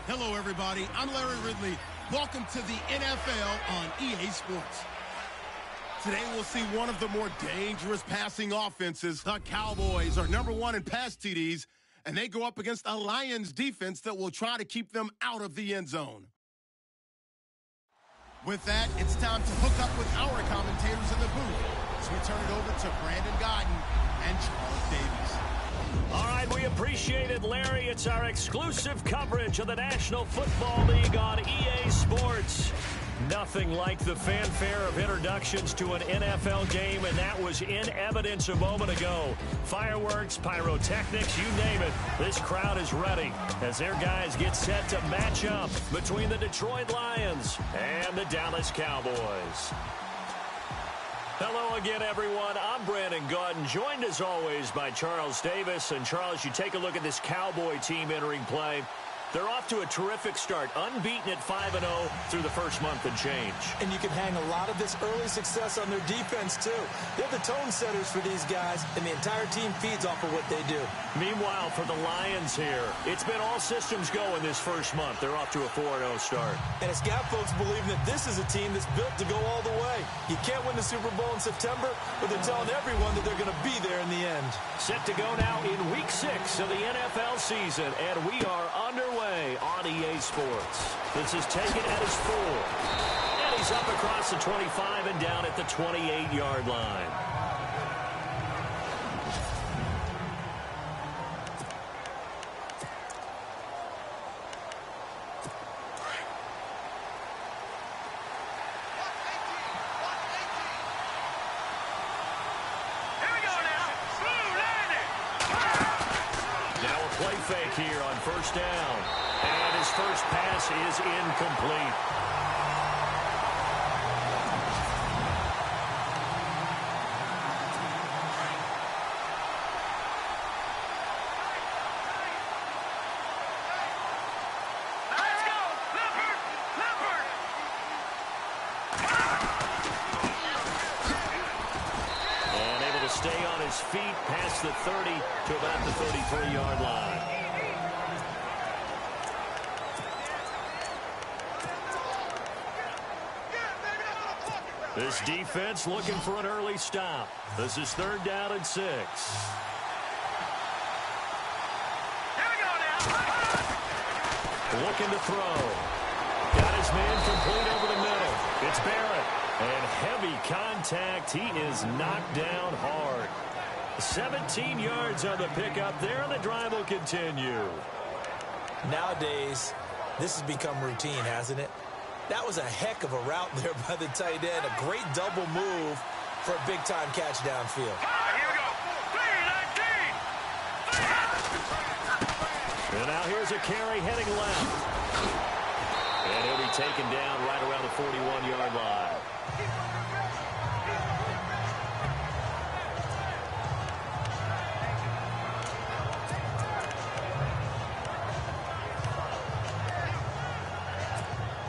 Hello, everybody. I'm Larry Ridley. Welcome to the NFL on EA Sports. Today, we'll see one of the more dangerous passing offenses. The Cowboys are #1 in pass TDs, and they go up against a Lions defense that will try to keep them out of the end zone. With that, it's time to hook up with our commentators in the booth as we turn it over to Brandon Godden and Charles Davies. All right, we appreciate it, Larry. It's our exclusive coverage of the National Football League on EA Sports. Nothing like the fanfare of introductions to an NFL game, and that was in evidence a moment ago. Fireworks, pyrotechnics, you name it. This crowd is ready as their guys get set to match up between the Detroit Lions and the Dallas Cowboys. Hello again, everyone. I'm Brandon Godden, joined as always by Charles Davis. And Charles, you take a look at this Cowboy team entering play. They're off to a terrific start, unbeaten at 5-0 through the first month and change. And you can hang a lot of this early success on their defense, too. They're the tone setters for these guys, and the entire team feeds off of what they do. Meanwhile, for the Lions here, it's been all systems go in this first month. They're off to a 4-0 start. And it's got folks believing that this is a team that's built to go all the way. You can't win the Super Bowl in September, but they're telling everyone that they're going to be there in the end. Set to go now in Week 6 of the NFL season, and we are underway on EA Sports. This is taken at his 4. And he's up across the 25 and down at the 28-yard line. Now a play fake here on first down. And his first pass is incomplete. Let's go! Leopard! Leopard! And able to stay on his feet past the 30 to about the 33-yard line. This defense looking for an early stop. This is 3rd down and 6. Here we go now! Looking to throw. Got his man complete over the middle. It's Barrett. And heavy contact. He is knocked down hard. 17 yards on the pickup there, and the drive will continue. Nowadays, this has become routine, hasn't it? That was a heck of a route there by the tight end. A great double move for a big-time catch downfield. Here we go! 3-19! And now here's a carry heading left. And he'll be taken down right around the 41-yard line.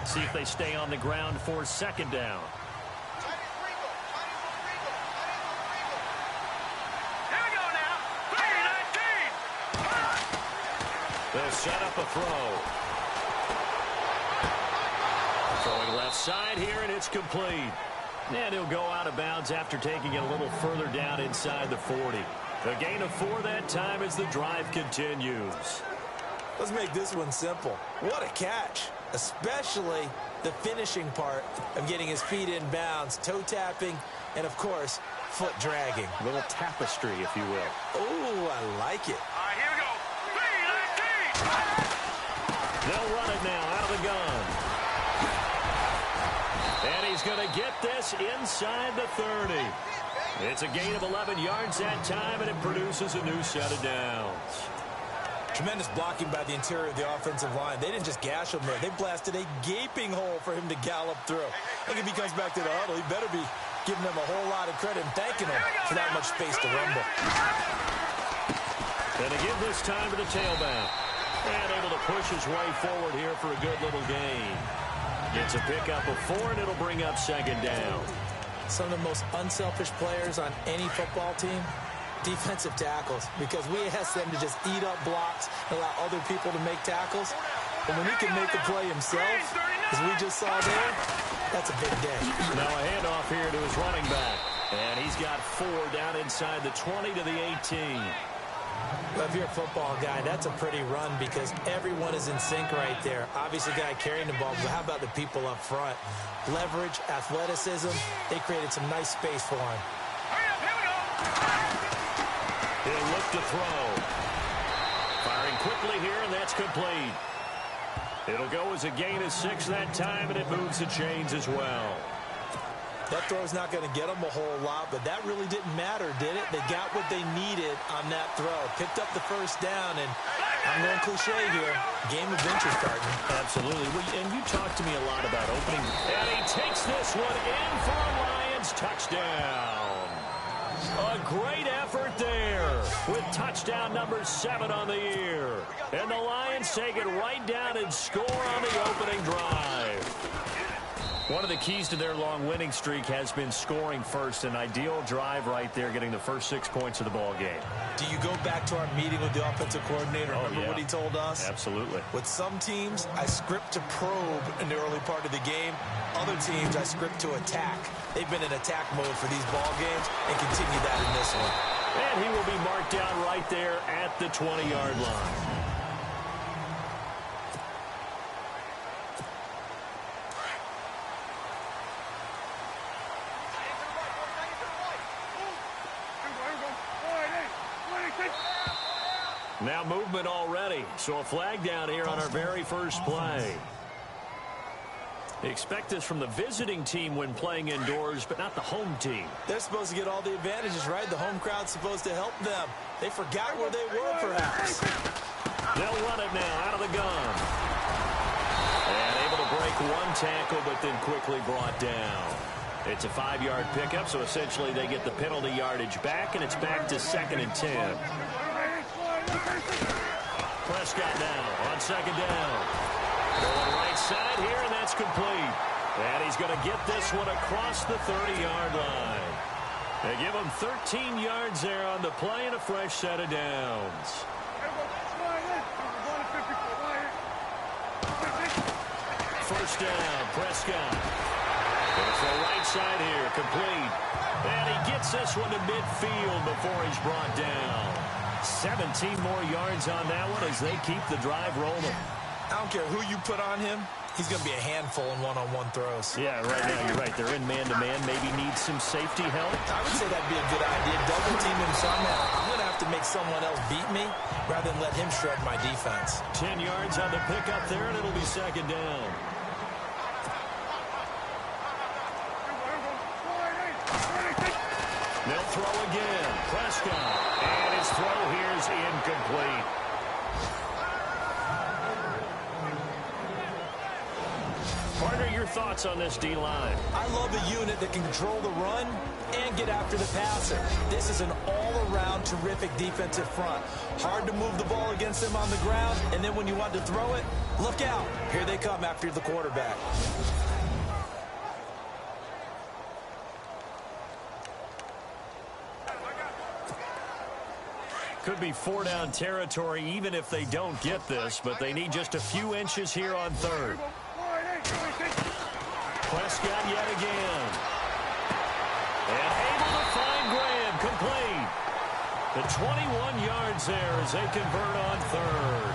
See if they stay on the ground for 2nd down. Here we go now! 3-19! They'll set up a throw. Throwing left side here, and it's complete. And he'll go out of bounds after taking it a little further down inside the 40. A gain of 4 that time as the drive continues. Let's make this one simple. What a catch, especially the finishing part of getting his feet in bounds, toe tapping, and, of course, foot dragging. A little tapestry, if you will. Oh, I like it. Here we go! 3-19! They'll run it now out of the gun. And he's going to get this inside the 30. It's a gain of 11 yards that time, and it produces a new set of downs. Tremendous blocking by the interior of the offensive line. They didn't just gash him there. They blasted a gaping hole for him to gallop through. I think if he comes back to the huddle, he better be giving them a whole lot of credit and thanking them for that much space to rumble. And to give this time to the tailback. And able to push his way forward here for a good little gain. Gets a pickup of 4, and it'll bring up 2nd down. Some of the most unselfish players on any football team, defensive tackles, because we ask them to just eat up blocks and allow other people to make tackles. And when he can make a play himself, as we just saw there, that's a big day. Now a handoff here to his running back. And he's got 4 down inside the 20 to the 18. Well, if you're a football guy, that's a pretty run because everyone is in sync right there. Obviously, the guy carrying the ball, but how about the people up front? Leverage, athleticism, they created some nice space for him. He'll look to throw. Firing quickly here, and that's complete. It'll go as a gain of 6 that time, and it moves the chains as well. That throw's not going to get them a whole lot, but that really didn't matter, did it? They got what they needed on that throw. Picked up the first down, and I'm going cliche here. Game adventure starting. Absolutely. And you talked to me a lot about opening. And he takes this one in for a Lions touchdown. A great effort there with touchdown number 7 on the year. And the Lions take it right down and score on the opening drive. One of the keys to their long winning streak has been scoring first. An ideal drive right there, getting the first 6 points of the ball game. Do you go back to our meeting with the offensive coordinator? Remember what he told us? Absolutely. With some teams, I script to probe in the early part of the game. Other teams, I script to attack. They've been in attack mode for these ball games and continue that in this one. And he will be marked down right there at the 20-yard line. Now movement already, so a flag down here on our very first play. Expect this from the visiting team when playing indoors, but not the home team. They're supposed to get all the advantages, right? The home crowd's supposed to help them. They forgot where they were, perhaps. They'll run it now out of the gun. And able to break one tackle, but then quickly brought down. It's a 5-yard pickup, so essentially they get the penalty yardage back, and it's back to 2nd and 10. Prescott now on 2nd down. Going right side here, and that's complete. And he's going to get this one across the 30-yard line. They give him 13 yards there on the play and a fresh set of downs. First down, Prescott. Going for the right side here, complete. And he gets this one to midfield before he's brought down. 17 more yards on that one as they keep the drive rolling. I don't care who you put on him. He's going to be a handful in one-on-one throws. Yeah, right now you're right. They're in man-to-man. Maybe need some safety help. I would say that'd be a good idea. Double team him somehow. I'm going to have to make someone else beat me rather than let him shred my defense. 10 yards on the pickup there, and it'll be 2nd down. They'll throw again. Prescott. And his throw here is incomplete. Partner, your thoughts on this D-line? I love a unit that can control the run and get after the passer. This is an all-around terrific defensive front. Hard to move the ball against them on the ground, and then when you want to throw it, look out. Here they come after the quarterback. Could be 4-down territory even if they don't get this, but they need just a few inches here on 3rd. Prescott yet again. And able to find Graham, complete. The 21 yards there as they convert on 3rd.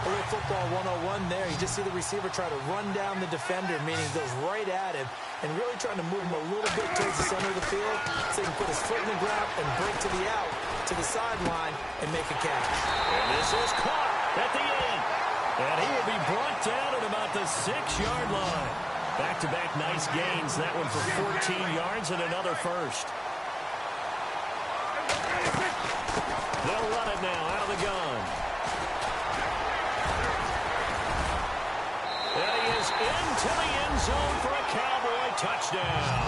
A little football 101 there. You just see the receiver try to run down the defender, meaning goes right at him, and really trying to move him a little bit towards the center of the field so he can put his foot in the ground and break to the out, to the sideline, and make a catch. And this is caught at the 8. And he will be brought down at about the 6-yard line. Back-to-back nice gains. That one for 14 yards and another first. They'll run it now out of the gun. And he is into the end zone for a Cowboy touchdown.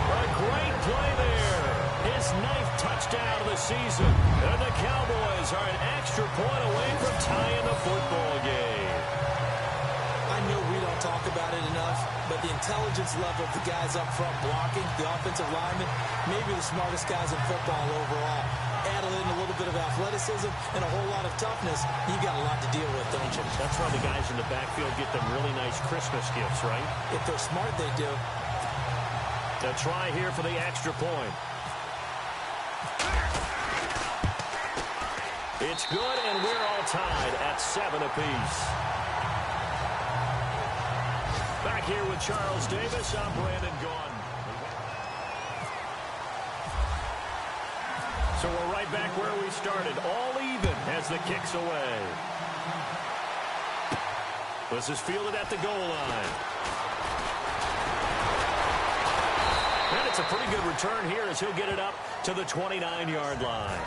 A great play there. His 9th touchdown of the season. And the Cowboys are an extra point away from tying the football game. I know we don't talk about it enough, but the intelligence level of the guys up front blocking, the offensive linemen, maybe the smartest guys in football overall. add in a little bit of athleticism and a whole lot of toughness, you got a lot to deal with, don't you? That's why the guys in the backfield get them really nice Christmas gifts, right? If they're smart, they do. A try here for the extra point. It's good, and we're all tied at 7 apiece. Back here with Charles Davis, I'm Brandon Gaudin. So we're right back where we started, all even as the kick's away. This is fielded at the goal line. And it's a pretty good return here as he'll get it up to the 29-yard line.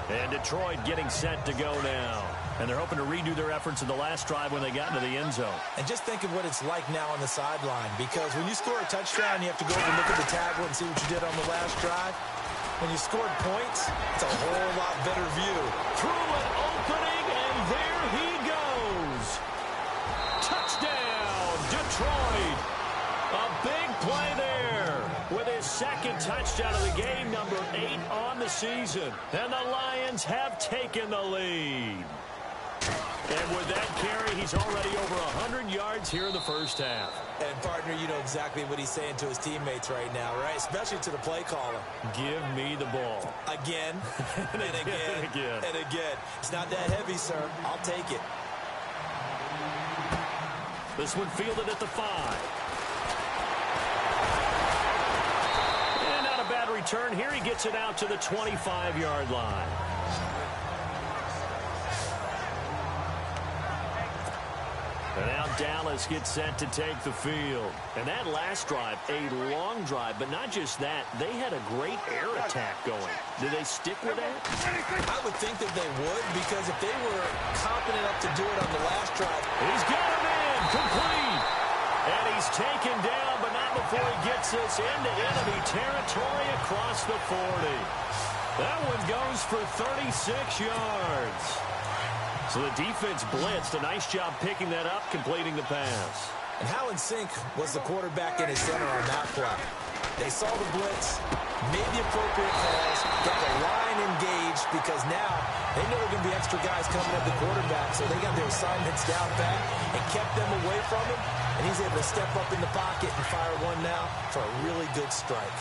And Detroit getting set to go now. And they're hoping to redo their efforts in the last drive when they got into the end zone. And just think of what it's like now on the sideline, because when you score a touchdown, you have to go over and look at the tablet and see what you did on the last drive. When you scored points, it's a whole lot better view. Through an opening, and there he goes. Touchdown, Detroit. A big play there with his second touchdown of the game, number 8 on the season. And the Lions have taken the lead. And with that carry, he's already over 100 yards here in the first half. And, partner, you know exactly what he's saying to his teammates right now, right? Especially to the play caller. Give me the ball. Again, and again, and again. It's not that heavy, sir. I'll take it. This one fielded at the 5. And not a bad return here. He gets it out to the 25-yard line. And now Dallas gets set to take the field. And that last drive, a long drive, but not just that. They had a great air attack going. Did they stick with that? I would think that they would, because if they were confident enough to do it on the last drive. He's got him in, complete. And he's taken down, but not before he gets us into enemy territory across the 40. That one goes for 36 yards. So the defense blitzed. A nice job picking that up, completing the pass. And how in sync was the quarterback and his center on that play? They saw the blitz, made the appropriate calls, got the line engaged, because now they know there are going to be extra guys coming at the quarterback, so they got their assignments down pat and kept them away from him, and he's able to step up in the pocket and fire one now for a really good strike.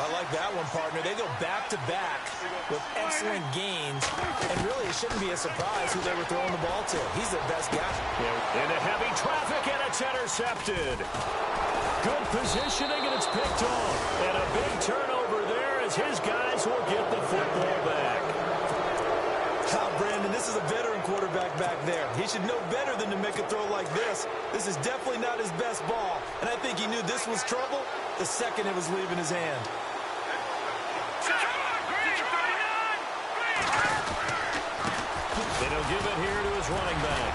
I like that one, partner. They go back-to-back with excellent gains, and really it shouldn't be a surprise who they were throwing the ball to. He's their best guy. Into heavy traffic, and it's intercepted. Good positioning, and it's picked off. And a big turnover there as his guys will get the football back. Brandon, this is a veteran quarterback back there. He should know better than to make a throw like this. This is definitely not his best ball, and I think he knew this was trouble the second it was leaving his hand. Then he'll give it here to his running back.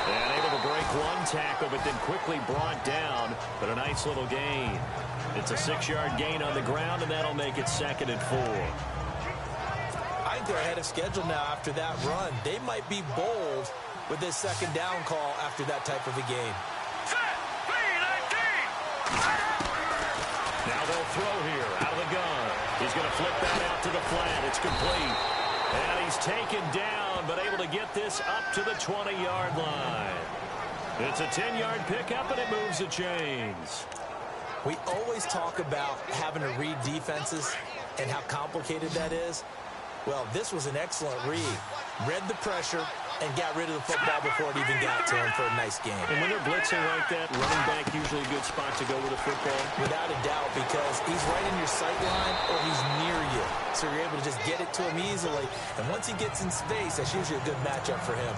And able to break one tackle, but then quickly brought down. But a nice little gain. It's a 6-yard gain on the ground, and that'll make it 2nd and 4. I think they're ahead of schedule now after that run. They might be bold with this 2nd down call after that type of a game. Now they'll throw here out of the gun. He's going to flip that out to the flat. It's complete. And he's taken down, but able to get this up to the 20-yard line. It's a 10-yard pickup, and it moves the chains. We always talk about having to read defenses and how complicated that is. Well, this was an excellent read. Read the pressure and got rid of the football before it even got to him for a nice game. And when they're blitzing like that, running back usually a good spot to go with the football. Without a doubt, because he's right in your sight line or he's near you. So you're able to just get it to him easily. And once he gets in space, that's usually a good matchup for him.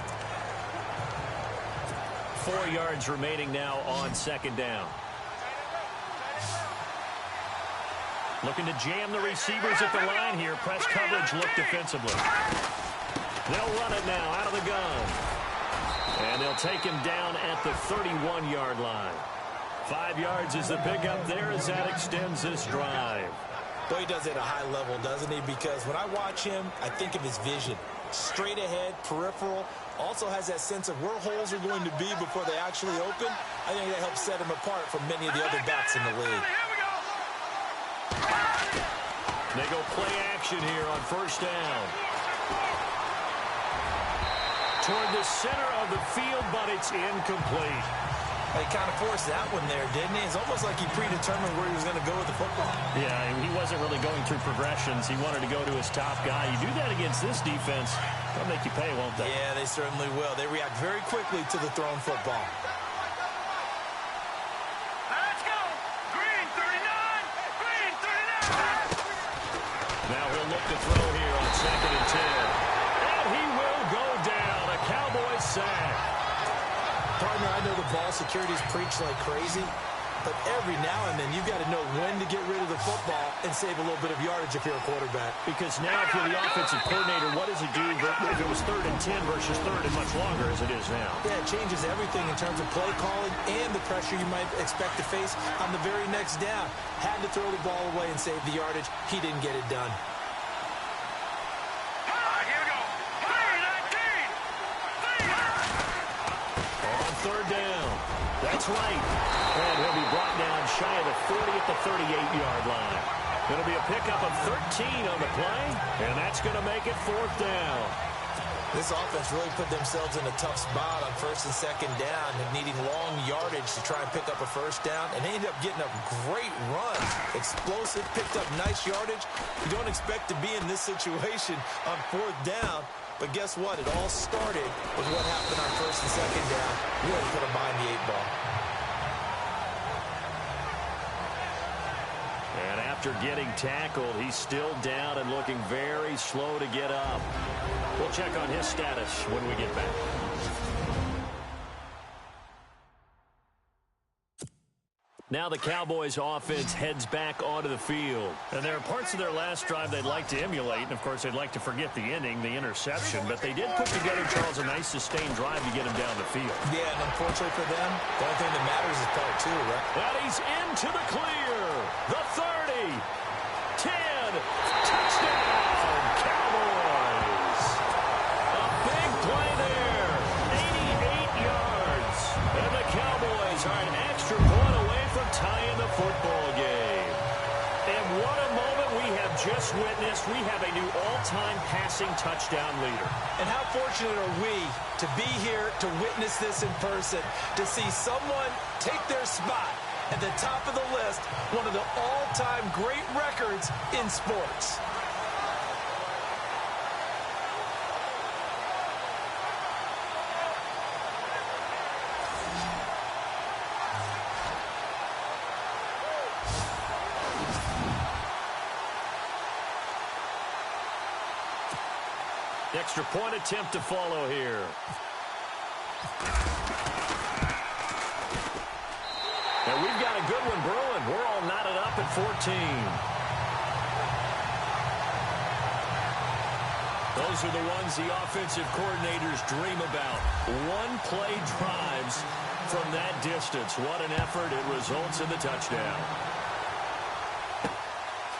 4 yards remaining now on 2nd down. Looking to jam the receivers at the line here. Press coverage, look defensively. They'll run it now out of the gun. And they'll take him down at the 31-yard line. 5 yards is the pickup there as that extends this drive. Boy, he does it at a high level, doesn't he? Because when I watch him, I think of his vision. Straight ahead, peripheral. Also has that sense of where holes are going to be before they actually open. I think that helps set him apart from many of the other backs in the league. Here we go. They go play action here on first down. Toward the center of the field, but it's incomplete. He kind of forced that one there, didn't he? It's almost like he predetermined where he was going to go with the football. Yeah, he wasn't really going through progressions. He wanted to go to his top guy. You do that against this defense, they'll make you pay, won't they? Yeah, they certainly will. They react very quickly to the thrown football. Let's go. Green 39. Green 39. Now he'll look to throw here on 2nd and 10. And he will go down. A Cowboys sack. Partner, I know the ball security's preached like crazy, but every now and then you've got to know when to get rid of the football and save a little bit of yardage if you're a quarterback. Because now if you're the offensive coordinator, what does it do if it was 3rd and 10 versus 3rd and much longer as it is now? Yeah, it changes everything in terms of play calling and the pressure you might expect to face on the very next down. Had to throw the ball away and save the yardage. He didn't get it done. Here we go. 3rd down. That's right. And he'll be brought down shy of the 40 at the 38-yard line. It'll be a pickup of 13 on the play, and that's going to make it 4th down. This offense really put themselves in a tough spot on 1st and 2nd down, needing long yardage to try and pick up a 1st down, and they ended up getting a great run. Explosive, picked up nice yardage. You don't expect to be in this situation on 4th down, but guess what? It all started with what happened on 1st and 2nd down. Really put them behind the 8-ball. And after getting tackled, he's still down and looking very slow to get up. We'll check on his status when we get back. Now the Cowboys offense heads back onto the field. And there are parts of their last drive they'd like to emulate. And, of course, they'd like to forget the ending, the interception. But they did put together, Charles, a nice sustained drive to get him down the field. Yeah, and unfortunately for them, the only thing that matters is part 2, right? And he's into the clear. The 30. 10. Touchdown, Cowboys. A big play there. 88 yards. And the Cowboys are an extra point away from tying the football game. And what a moment we have just witnessed. We have a new all-time passing touchdown leader. And how fortunate are we to be here to witness this in person, to see someone take their spot at the top of the list, one of the all-time great records in sports. Extra point attempt to follow here. And we've got a good one brewing. We're all knotted up at 14. Those are the ones the offensive coordinators dream about. One-play drives from that distance. What an effort. It results in the touchdown.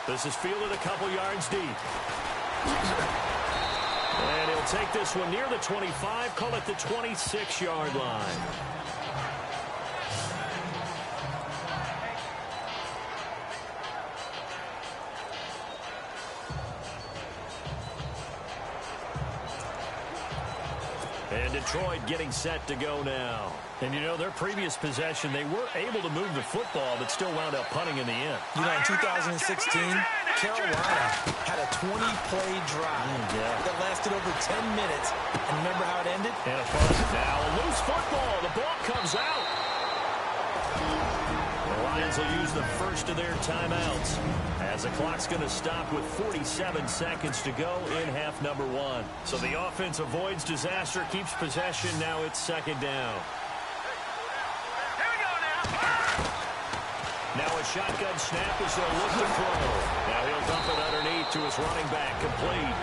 This is fielded a couple yards deep. And he'll take this one near the 25, call it the 26-yard line. And Detroit getting set to go now. And, you know, their previous possession, they were able to move the football, but still wound up punting in the end. You know, in 2016, Carolina had a 20-play drive that lasted over 10 minutes. And remember how it ended? And a punt. Now a loose football. The ball comes out. The Lions will use the first of their timeouts as the clock's going to stop with 47 seconds to go in half number 1. So the offense avoids disaster, keeps possession. Now it's 2nd down. Here we go now. Now a shotgun snap as they'll look to throw. Now he'll dump it underneath to his running back, complete.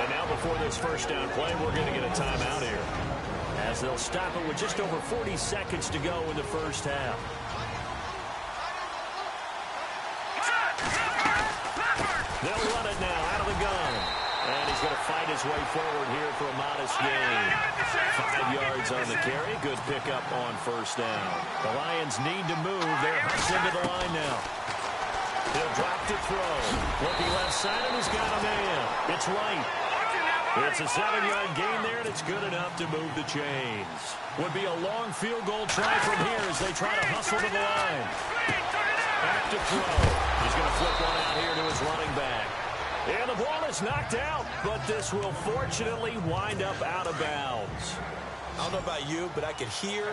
And now before this first down play, we're going to get a timeout here, as they'll stop it with just over 40 seconds to go in the first half. They'll run it now out of the gun. And he's going to fight his way forward here for a modest gain. 5 yards on the carry. Good pickup on first down. The Lions need to move. They're hunched into the line now. He'll drop to throw. Looking left side, and he's got a man. It's right. It's a 7-yard gain there, and it's good enough to move the chains. Would be a long field goal try from here as they try to hustle to the line. Back to throw. He's going to flip one out here to his running back. And the ball is knocked out, but this will fortunately wind up out of bounds. I don't know about you, but I could hear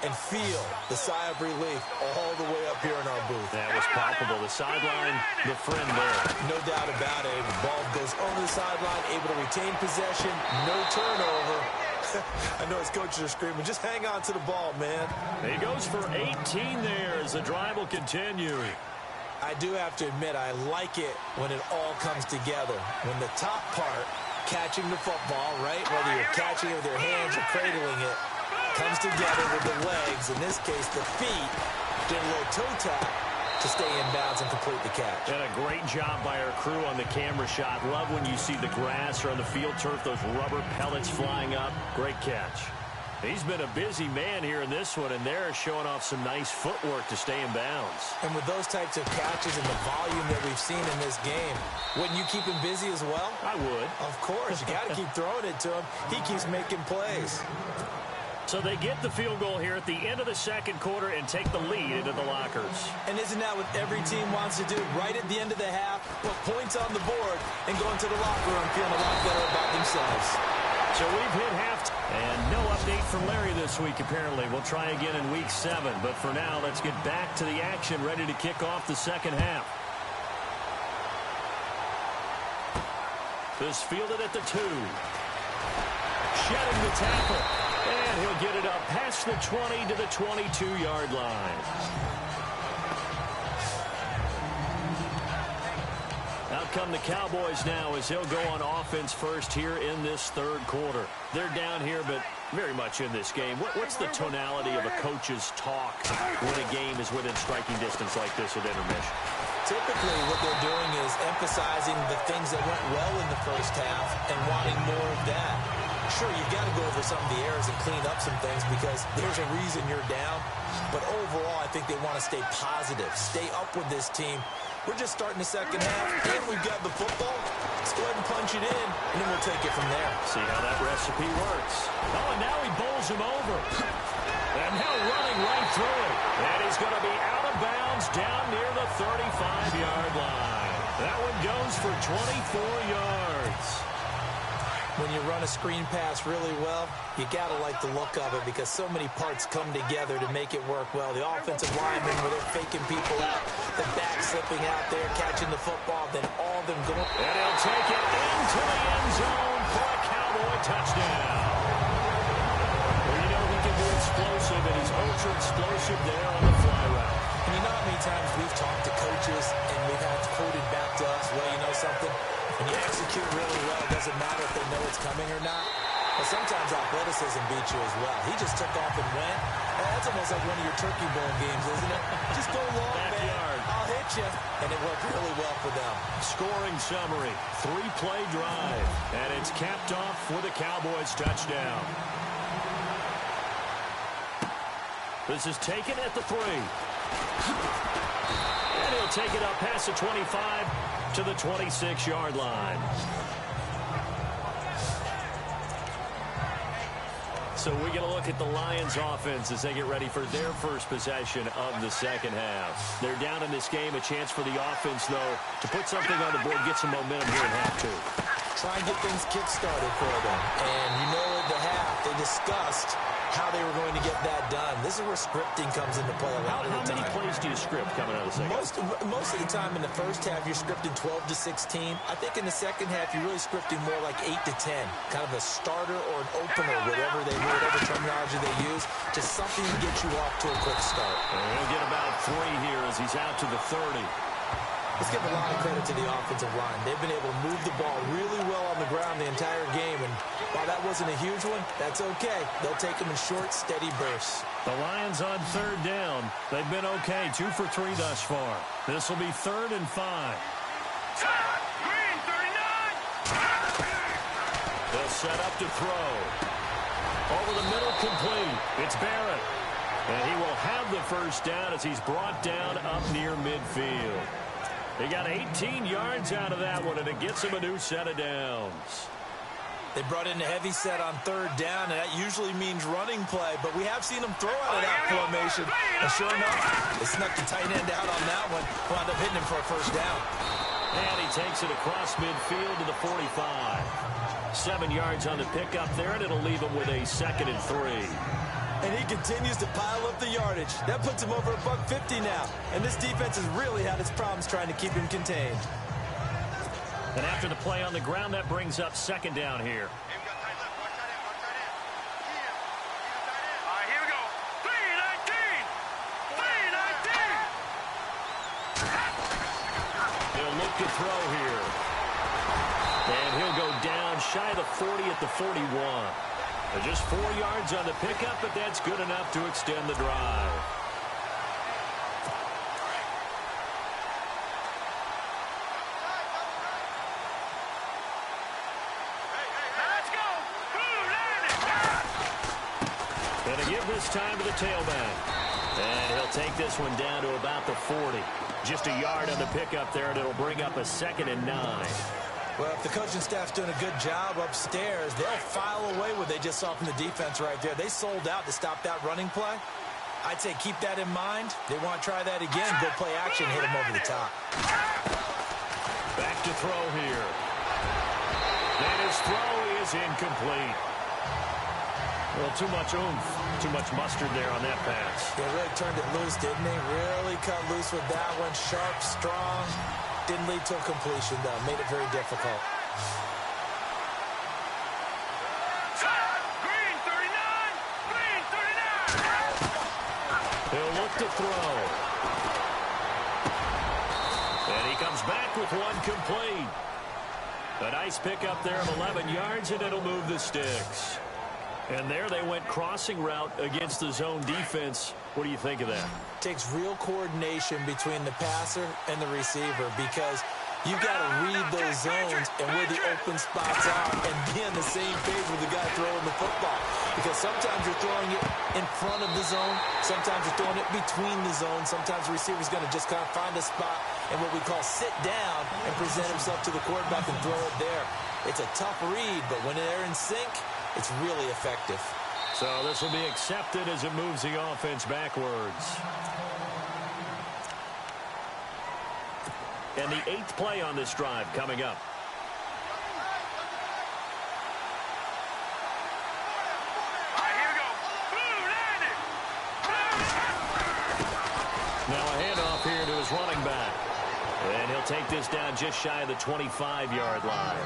and feel the sigh of relief all the way up here in our booth. That was palpable. The sideline, the friend there. No doubt about it. The ball goes over the sideline, able to retain possession, no turnover. I know his coaches are screaming, just hang on to the ball, man. He goes for 18 there as the drive will continue. I do have to admit, I like it when it all comes together. When the top part, catching the football, right, whether you're catching it with your hands or cradling it, comes together with the legs, in this case the feet, get a little toe tap to stay in bounds and complete the catch. And a great job by our crew on the camera shot. Love when you see the grass or on the field turf, those rubber pellets flying up. Great catch. He's been a busy man here in this one, and they're showing off some nice footwork to stay in bounds. And with those types of catches and the volume that we've seen in this game, wouldn't you keep him busy as well? I would. Of course. You got to keep throwing it to him. He keeps making plays. So they get the field goal here at the end of the second quarter and take the lead into the lockers. And isn't that what every team wants to do? Right at the end of the half, put points on the board and go into the locker room feeling a lot better about themselves. So we've hit half. And no update from Larry this week, apparently. We'll try again in week 7. But for now, let's get back to the action, ready to kick off the second half. This fielded at the 2. Shedding the tackle. And he'll get it up past the 20 to the 22-yard line. Out come the Cowboys now as he'll go on offense first here in this third quarter. They're down here, but very much in this game. What's the tonality of a coach's talk when a game is within striking distance like this at intermission? Typically, what they're doing is emphasizing the things that went well in the first half and wanting more of that. Sure, you've got to go over some of the errors and clean up some things because there's a reason you're down. But overall, I think they want to stay positive, stay up with this team. We're just starting the second half, and we've got the football. Let's go ahead and punch it in, and then we'll take it from there. See how that recipe works. Oh, and now he bowls him over. And now running right through it. And he's going to be out of bounds down near the 35-yard line. That one goes for 24 yards. When you run a screen pass really well, you got to like the look of it because so many parts come together to make it work well. The offensive linemen, where they're faking people out, the back slipping out there, catching the football, then all of them going. And he'll take it into the end zone for a Cowboy touchdown. Well, you know he can be explosive, and he's ultra-explosive there on the fly route. And you know how many times we've talked to coaches and we've had quoted back to us, well, you know something? When you execute really well, it doesn't matter if they know it's coming or not. But sometimes athleticism beats you as well. He just took off and went. That's almost like one of your turkey bowl games, isn't it? Just go long, man. I'll hit you. And it worked really well for them. Scoring summary, 3-play drive. And it's capped off with a Cowboys touchdown. This is taken at the 3. And he'll take it up past the 25 to the 26-yard line. So we get a look at the Lions offense as they get ready for their first possession of the second half. They're down in this game. A chance for the offense, though, to put something on the board, get some momentum here in half 2. Try and get things kick-started for them. And you know at the half, they discussed how they were going to get that done. This is where scripting comes into play a lot of the time. How many plays do you script coming out of the second? Most of the time in the first half, you're scripting 12 to 16. I think in the second half, you're really scripting more like 8 to 10. Kind of a starter or an opener, whatever terminology they use, just something to get you off to a quick start. And he'll get about 3 here as he's out to the 30. Let's give a lot of credit to the offensive line. They've been able to move the ball really well on the ground the entire game. And while that wasn't a huge one, that's okay. They'll take them in short, steady bursts. The Lions on third down. They've been okay. 2 for 3 thus far. This will be 3rd and 5. Green 39. They'll set up to throw. Over the middle, complete. It's Barrett. And he will have the first down as he's brought down up near midfield. He got 18 yards out of that one, and it gets him a new set of downs. They brought in a heavy set on third down, and that usually means running play, but we have seen them throw out of that formation. And sure enough, they snuck the tight end out on that one, wound up hitting him for a first down. And he takes it across midfield to the 45. 7 yards on the pickup there, and it'll leave him with a 2nd and 3. And he continues to pile up the yardage. That puts him over $150 now. And this defense has really had its problems trying to keep him contained. And after the play on the ground, that brings up 2nd down here. All right, here we go. 3-19. 3-19. He'll look to throw here. And he'll go down shy of the 40 at the 41. Just 4 yards on the pickup, but that's good enough to extend the drive. Let's go. And to give this time to the tailback. And he'll take this one down to about the 40. Just a yard on the pickup there, and it'll bring up a 2nd and 9. Well, if the coaching staff's doing a good job upstairs, they'll file away what they just saw from the defense right there. They sold out to stop that running play. I'd say keep that in mind. They want to try that again. Go play action, hit them over the top. Back to throw here. And his throw is incomplete. Well, too much oomph, too much mustard there on that pass. They really turned it loose, didn't they? Really cut loose with that one. Sharp, strong. Didn't lead to a completion, though. Made it very difficult. Green 39. Green 39. He'll look to throw. And he comes back with one complete. A nice pickup there of 11 yards, and it'll move the sticks. And there they went crossing route against the zone defense. What do you think of that? Takes real coordination between the passer and the receiver because you've got to read those zones and where the open spots are and be on the same page with the guy throwing the football. Because sometimes you're throwing it in front of the zone. Sometimes you're throwing it between the zones. Sometimes the receiver's going to just kind of find a spot and what we call sit down and present himself to the quarterback and throw it there. It's a tough read, but when they're in sync, it's really effective. So this will be accepted as it moves the offense backwards. And the 8th play on this drive coming up. All right, here we go. Now a handoff here to his running back. And he'll take this down just shy of the 25-yard line.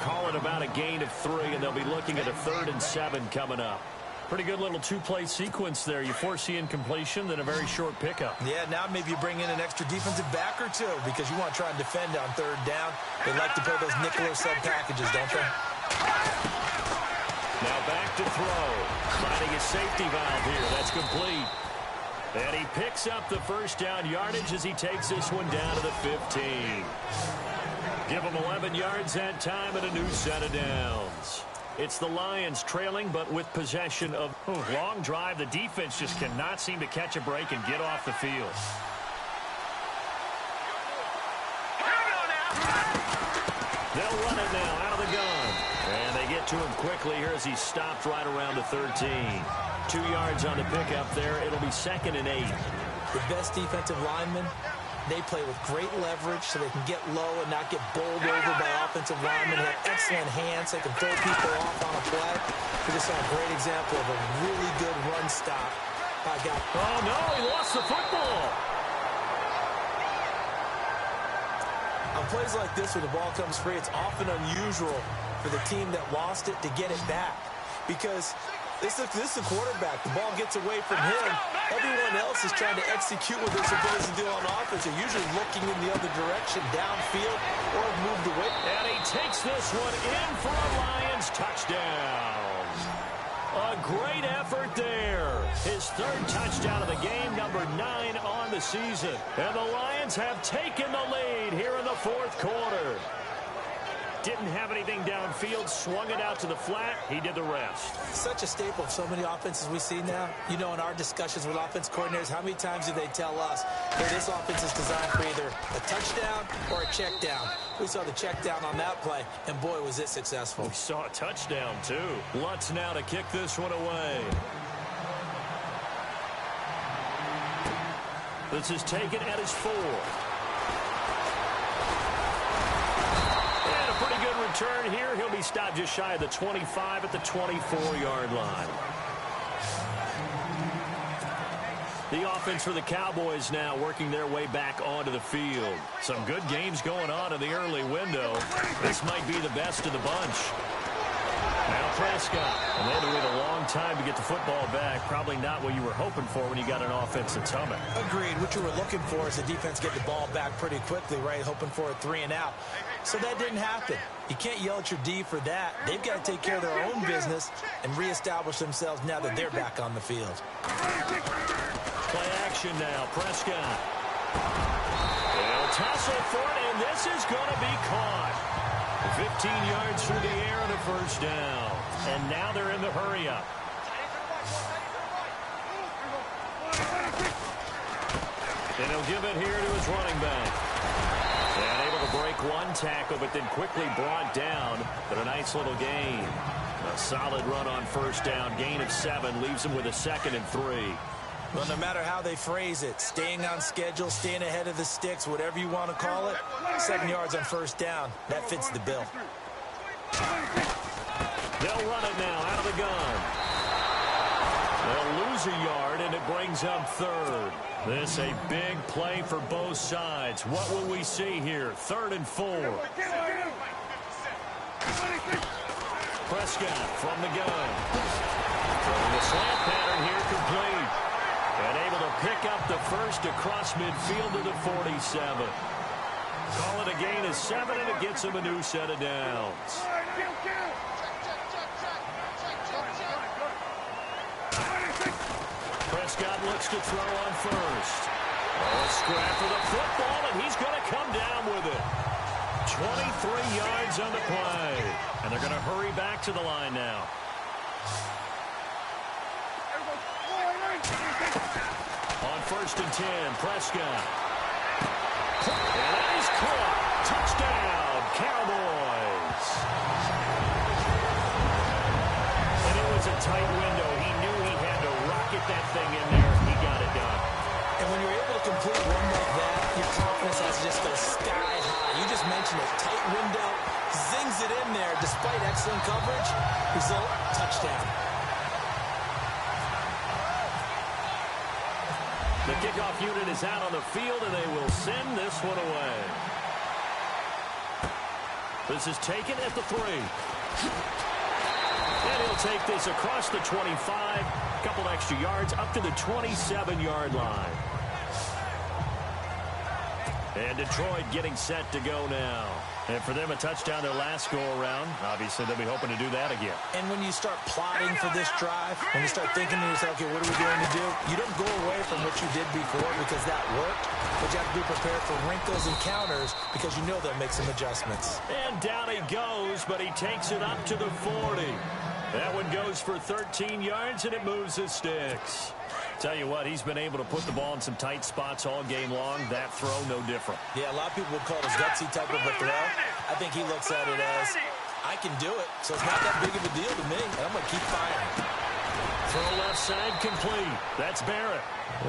Call it about a gain of 3, and they'll be looking at a 3rd and 7 coming up. Pretty good little 2-play sequence there. You force the incompletion, then a very short pickup. Yeah, now maybe you bring in an extra defensive back or two because you want to try and defend on 3rd down. They like to play those nickel or sub packages, don't they? Now back to throw. Finding his safety valve here. That's complete. And he picks up the first down yardage as he takes this one down to the 15. Give him 11 yards that time and a new set of downs. It's the Lions trailing, but with possession of long drive. The defense just cannot seem to catch a break and get off the field. They'll run it now out of the gun. And they get to him quickly here as he stopped right around the 13. 2 yards on the pickup there. It'll be 2nd and 8. The best defensive linemen, they play with great leverage so they can get low and not get bowled over by offensive linemen. They have excellent hands. They can throw people off on a play. We just saw a great example of a really good run stop by a guy. Oh, no, he lost the football. On plays like this where the ball comes free, it's often unusual for the team that lost it to get it back because this is a quarterback. The ball gets away from him. Everyone else is trying to execute what they're supposed to do on offense. They're usually looking in the other direction, downfield, or have moved away. And he takes this one in for a Lions touchdown. A great effort there. His 3rd touchdown of the game, number 9 on the season. And the Lions have taken the lead here in the 4th quarter. didn't have anything downfield, swung it out to the flat. He did the rest. Such a staple of so many offenses we see now. You know, in our discussions with offense coordinators, how many times do they tell us, hey, this offense is designed for either a touchdown or a check down. We saw the check down on that play, and boy, was it successful. We saw a touchdown, too. Lutz now to kick this one away. This is taken at his 4. And a pretty good return here. He'll be stopped just shy of the 25 at the 24-yard line. The offense for the Cowboys now working their way back onto the field. Some good games going on in the early window. This might be the best of the bunch. Now Prescott. And they had to wait a long time to get the football back. Probably not what you were hoping for when you got an offense that's humming. Agreed. What you were looking for is the defense get the ball back pretty quickly, right? Hoping for a 3 and out. So that didn't happen. You can't yell at your D for that. They've got to take care of their own business and reestablish themselves now that they're back on the field. Play action now. Prescott. They'll tussle for it, and this is going to be caught. 15 yards through the air and a first down. And now they're in the hurry-up. And he'll give it here to his running back. And able to break one tackle, but then quickly brought down. But a nice little gain. A solid run on first down. Gain of 7 leaves him with a 2nd and 3. Well, no matter how they phrase it, staying on schedule, staying ahead of the sticks, whatever you want to call it, 7 yards on first down, that fits the bill. They'll run it now out of the gun. They'll lose a yard, and it brings up 3rd. This a big play for both sides. What will we see here? 3rd and 4. Prescott from the gun. Throwing the slant pattern here complete. And able to pick up the first across midfield to the 47. Call it a gain of 7, and it gets him a new set of downs. Prescott looks to throw on first. Oh, a scrap for the football, and he's going to come down with it. 23 yards on the play. And they're going to hurry back to the line now. On 1st and 10, Prescott. And that is caught. Touchdown, Cowboys. And it was a tight window. He knew he had to rocket that thing in there. He got it done. And when you're able to complete one like that, your confidence has to just go sky high. You just mentioned it. Tight window. Zings it in there despite excellent coverage. Result, touchdown. The kickoff unit is out on the field, and they will send this one away. This is taken at the 3. And he'll take this across the 25. A couple extra yards up to the 27-yard line. And Detroit getting set to go now. And for them, a touchdown their last go-around. Obviously, they'll be hoping to do that again. And when you start plotting for this drive, when you start thinking to yourself, okay, what are we going to do? You don't go away from what you did before because that worked. But you have to be prepared for wrinkles and counters because you know they'll make some adjustments. And down he goes, but he takes it up to the 40. That one goes for 13 yards, and it moves the sticks. Tell you what, he's been able to put the ball in some tight spots all game long. That throw, no different. Yeah, a lot of people would call it a gutsy type of a throw. I think he looks at it as, I can do it, so it's not that big of a deal to me, and I'm going to keep firing. Throw left side complete. That's Barrett.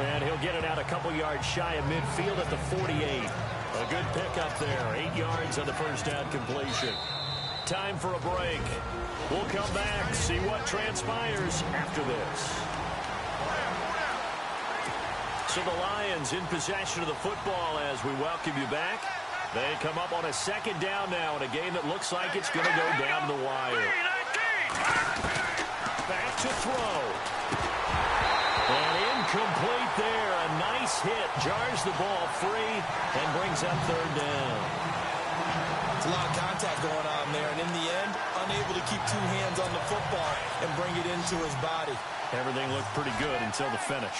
And he'll get it out a couple yards shy of midfield at the 48. A good pickup there. 8 yards on the first down completion. Time for a break. We'll come back, see what transpires after this. So the Lions in possession of the football as we welcome you back. They come up on a 2nd down now in a game that looks like it's going to go down the wire. Back to throw. And incomplete there. A nice hit. Jars the ball free and brings up 3rd down. It's a lot of contact going on there, and in the end, unable to keep 2 hands on the football and bring it into his body. Everything looked pretty good until the finish.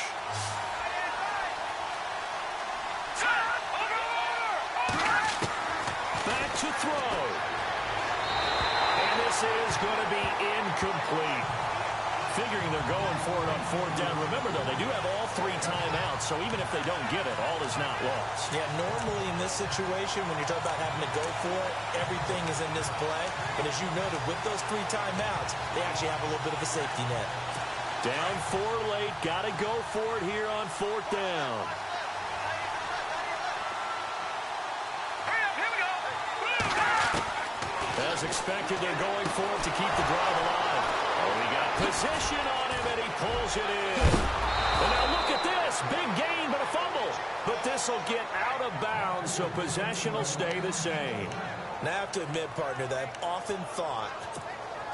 Back to throw. This is going to be incomplete. Figuring they're going for it on fourth down. Remember, though, they do have all 3 timeouts, so even if they don't get it, all is not lost. Yeah, normally in this situation, when you're talking about having to go for it, everything is in this play. But as you noted, with those 3 timeouts, they actually have a little bit of a safety net. Down 4 late. Got to go for it here on fourth down. As expected, they're going for it to keep the drive alive. Oh, we got position on him, and he pulls it in. And now look at this. Big gain, but a fumble. But this will get out of bounds, so possession will stay the same. Now, I have to admit, partner, that I've often thought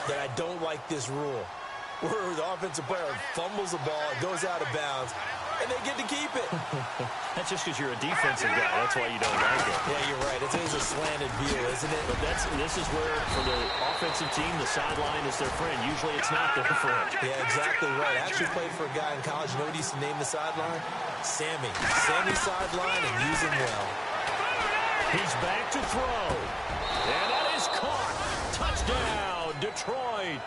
that I don't like this rule, where the offensive player fumbles the ball, it goes out of bounds, and they get to keep it. That's just because you're a defensive guy. That's why you don't like it. Yeah, you're right. It is a slanted view, isn't it? But this is where, for the offensive team, the sideline is their friend. Usually it's not their friend. Yeah, exactly right. I actually played for a guy in college. You know what he used to name the sideline? Sammy. Sammy sideline, and use him well. He's back to throw. And that is caught. Touchdown, Detroit.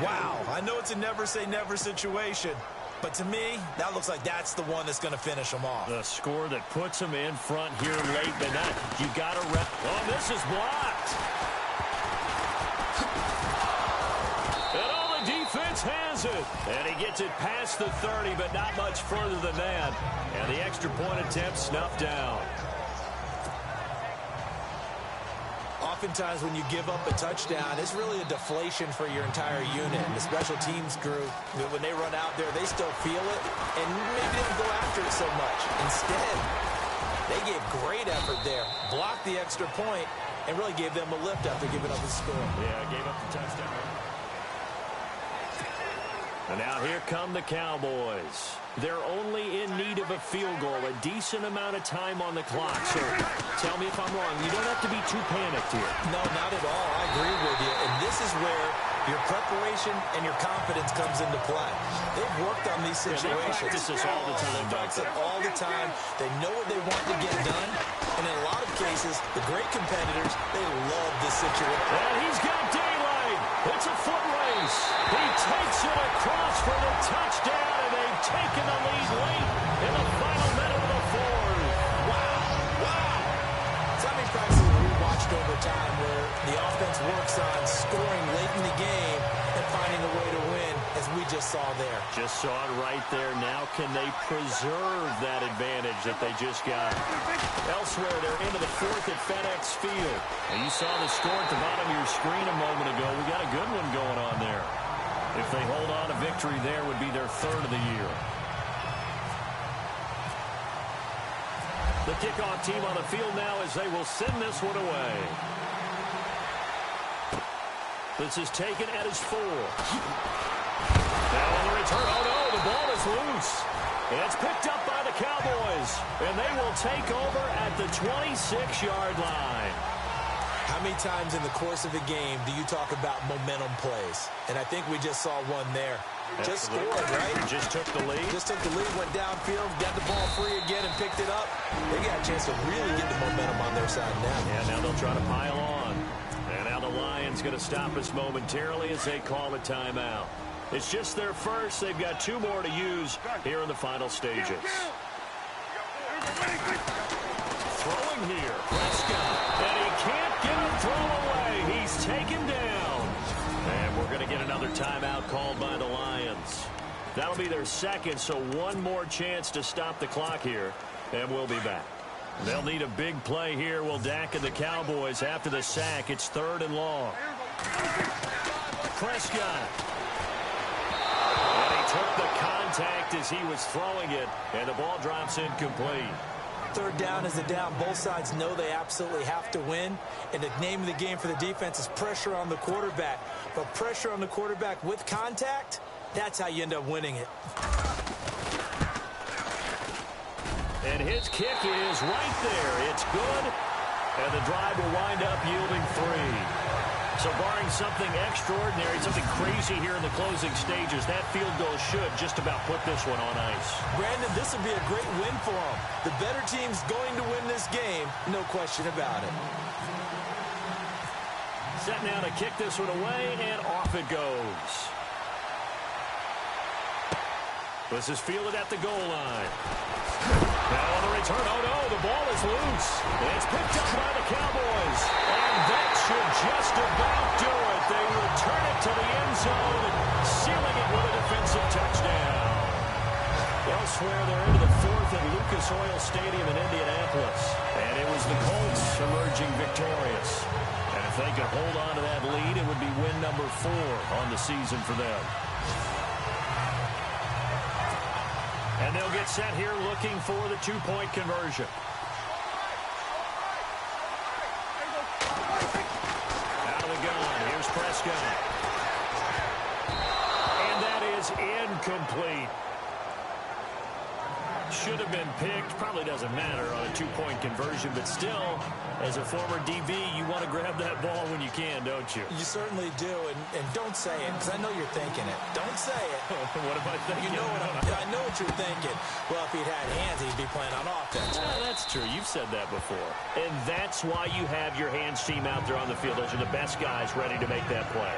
Wow, I know it's a never-say-never situation, but to me, that looks like that's the one that's going to finish them off. The score that puts them in front here late, but not. You got to rep. Oh, this is blocked. And all the defense has it. And he gets it past the 30, but not much further than that. And the extra point attempt snuffed down. Oftentimes when you give up a touchdown, it's really a deflation for your entire unit. And the special teams crew, when they run out there, they still feel it and maybe didn't go after it so much. Instead, they gave great effort there, blocked the extra point, and really gave them a lift after giving up the score. Yeah, gave up the touchdown. And now here come the Cowboys. They're only in need of a field goal, a decent amount of time on the clock. So tell me if I'm wrong. You don't have to be too panicked here. No, not at all. I agree with you. And this is where your preparation and your confidence comes into play. They've worked on these situations. Yeah, they practice this all the time. They practice it all the time. They know what they want to get done. And in a lot of cases, the great competitors, they love this situation. And he's got daylight. It's a foot race. He takes it across for the touchdown, and they've taken the lead late in the final minute of the fourth. Wow. Wow. So many practices we watched over time where the offense works on scoring late in the game and finding a way to win, as we just saw there. Just saw it right there. Now can they preserve that advantage that they just got? Elsewhere, they're into the fourth at FedEx Field. And you saw the score at the bottom of your screen a moment ago. We got a good one going on there. If they hold on, a victory there would be their third of the year. The kickoff team on the field now as they will send this one away. This is taken at his 4. Now on the return, oh no, the ball is loose. It's picked up by the Cowboys, and they will take over at the 26-yard line. How many times in the course of a game do you talk about momentum plays? And I think we just saw one there. Just scored, right? Just took the lead. Just took the lead, went downfield, got the ball free again, and picked it up. They got a chance to really get the momentum on their side now. Yeah, now they'll try to pile on. And now the Lions going to stop us momentarily as they call a timeout. It's just their first. They've got 2 more to use here in the final stages. Throwing here, Prescott. And he can't get a throw away. He's taken down. And we're going to get another timeout called by the Lions. That'll be their second, so one more chance to stop the clock here. And we'll be back. They'll need a big play here. Will Dak and the Cowboys after the sack. It's 3rd and long. Prescott. And he took the contact as he was throwing it, and the ball drops incomplete. 3rd down is a down. Both sides know they absolutely have to win. And the name of the game for the defense is pressure on the quarterback. But pressure on the quarterback with contact, that's how you end up winning it. And his kick is right there. It's good. And the drive will wind up yielding 3. So barring something extraordinary, something crazy here in the closing stages, that field goal should just about put this one on ice. Brandon, this would be a great win for them. The better team's going to win this game, no question about it. Set now to kick this one away, and off it goes. This is fielded at the goal line. Now on the return, oh no, the ball is loose. It's picked up by the Cowboys. And that should just about do it. They return it to the end zone, sealing it with a defensive touchdown. Elsewhere, they're into the fourth at Lucas Oil Stadium in Indianapolis. And it was the Colts emerging victorious. And if they could hold on to that lead, it would be win number 4 on the season for them. And they'll get set here looking for the two-point conversion. Out of the gun, here's Prescott. And that is incomplete. Should have been picked. Probably doesn't matter on a two-point conversion, but still, as a former DB, you want to grab that ball when you can, don't you? You certainly do, and don't say it, because I know you're thinking it. Don't say it. What am I thinking? You know I know what you're thinking. Well, if he'd had hands, he'd be playing on offense. That's true. You've said that before. And that's why you have your hands team out there on the field. Those are the best guys ready to make that play.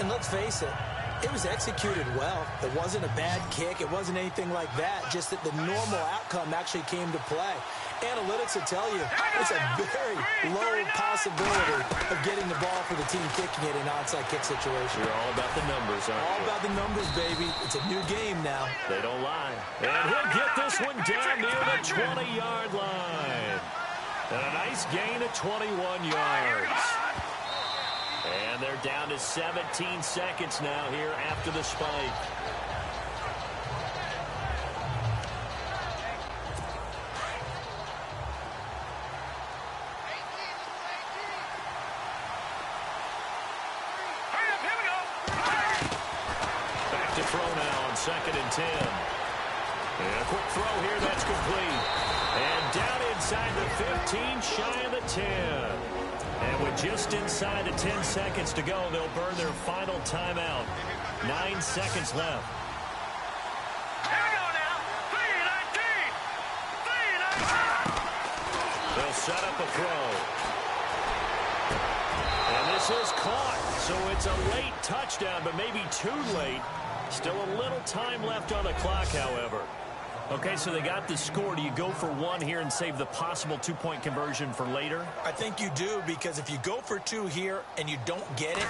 And let's face it, it was executed well. It wasn't a bad kick. It wasn't anything like that. Just that the normal outcome actually came to play. Analytics will tell you it's a very low possibility of getting the ball for the team kicking it in an onside kick situation. You're all about the numbers, aren't you? All about the numbers, baby. It's a new game now. They don't lie. And he'll get this one down near the 20-yard line. And a nice gain of 21 yards. And they're down to 17 seconds now here after the spike. Back to throw now on 2nd and 10. And a quick throw here, that's complete. And down inside the 15, shy of the 10. And with just inside of 10 seconds to go, they'll burn their final timeout. 9 seconds left. Here we go now. 3-19. They'll set up a throw. And this is caught. So it's a late touchdown, but maybe too late. Still a little time left on the clock, however. Okay, so they got the score. Do you go for one here and save the possible two-point conversion for later? I think you do, because if you go for 2 here and you don't get it,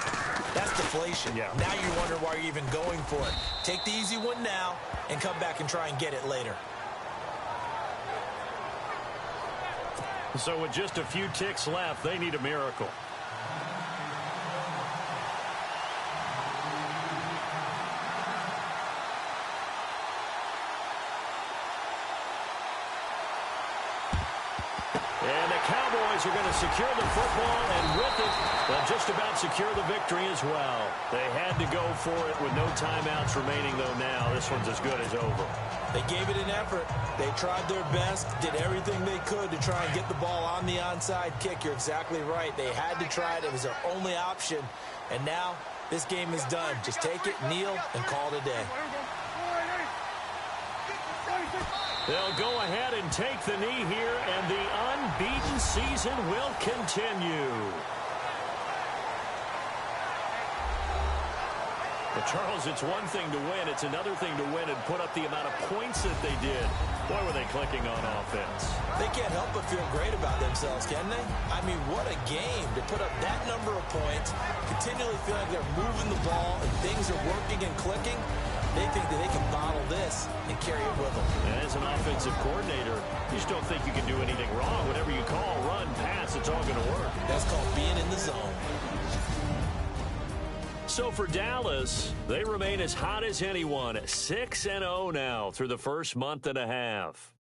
that's deflation. Yeah. Now you wonder why you're even going for it. Take the easy one now and come back and try and get it later. So with just a few ticks left, they need a miracle. And the Cowboys are going to secure the football, and with it, they'll just about secure the victory as well. They had to go for it with no timeouts remaining, though now this one's as good as over. They gave it an effort. They tried their best, did everything they could to try and get the ball on the onside kick. You're exactly right. They had to try it. It was their only option. And now this game is done. Just take it, kneel, and call it a day. They'll go ahead and take the knee here, and the unbeaten season will continue. But Charles, it's one thing to win. It's another thing to win and put up the amount of points that they did. Boy, were they clicking on offense. They can't help but feel great about themselves, can they? I mean, what a game to put up that number of points, continually feel like they're moving the ball and things are working and clicking. They think that they can bottle this and carry it with them. As an offensive coordinator, you just don't think you can do anything wrong. Whatever you call, run, pass, it's all going to work. That's called being in the zone. So for Dallas, they remain as hot as anyone, 6-0 now through the first month and a half.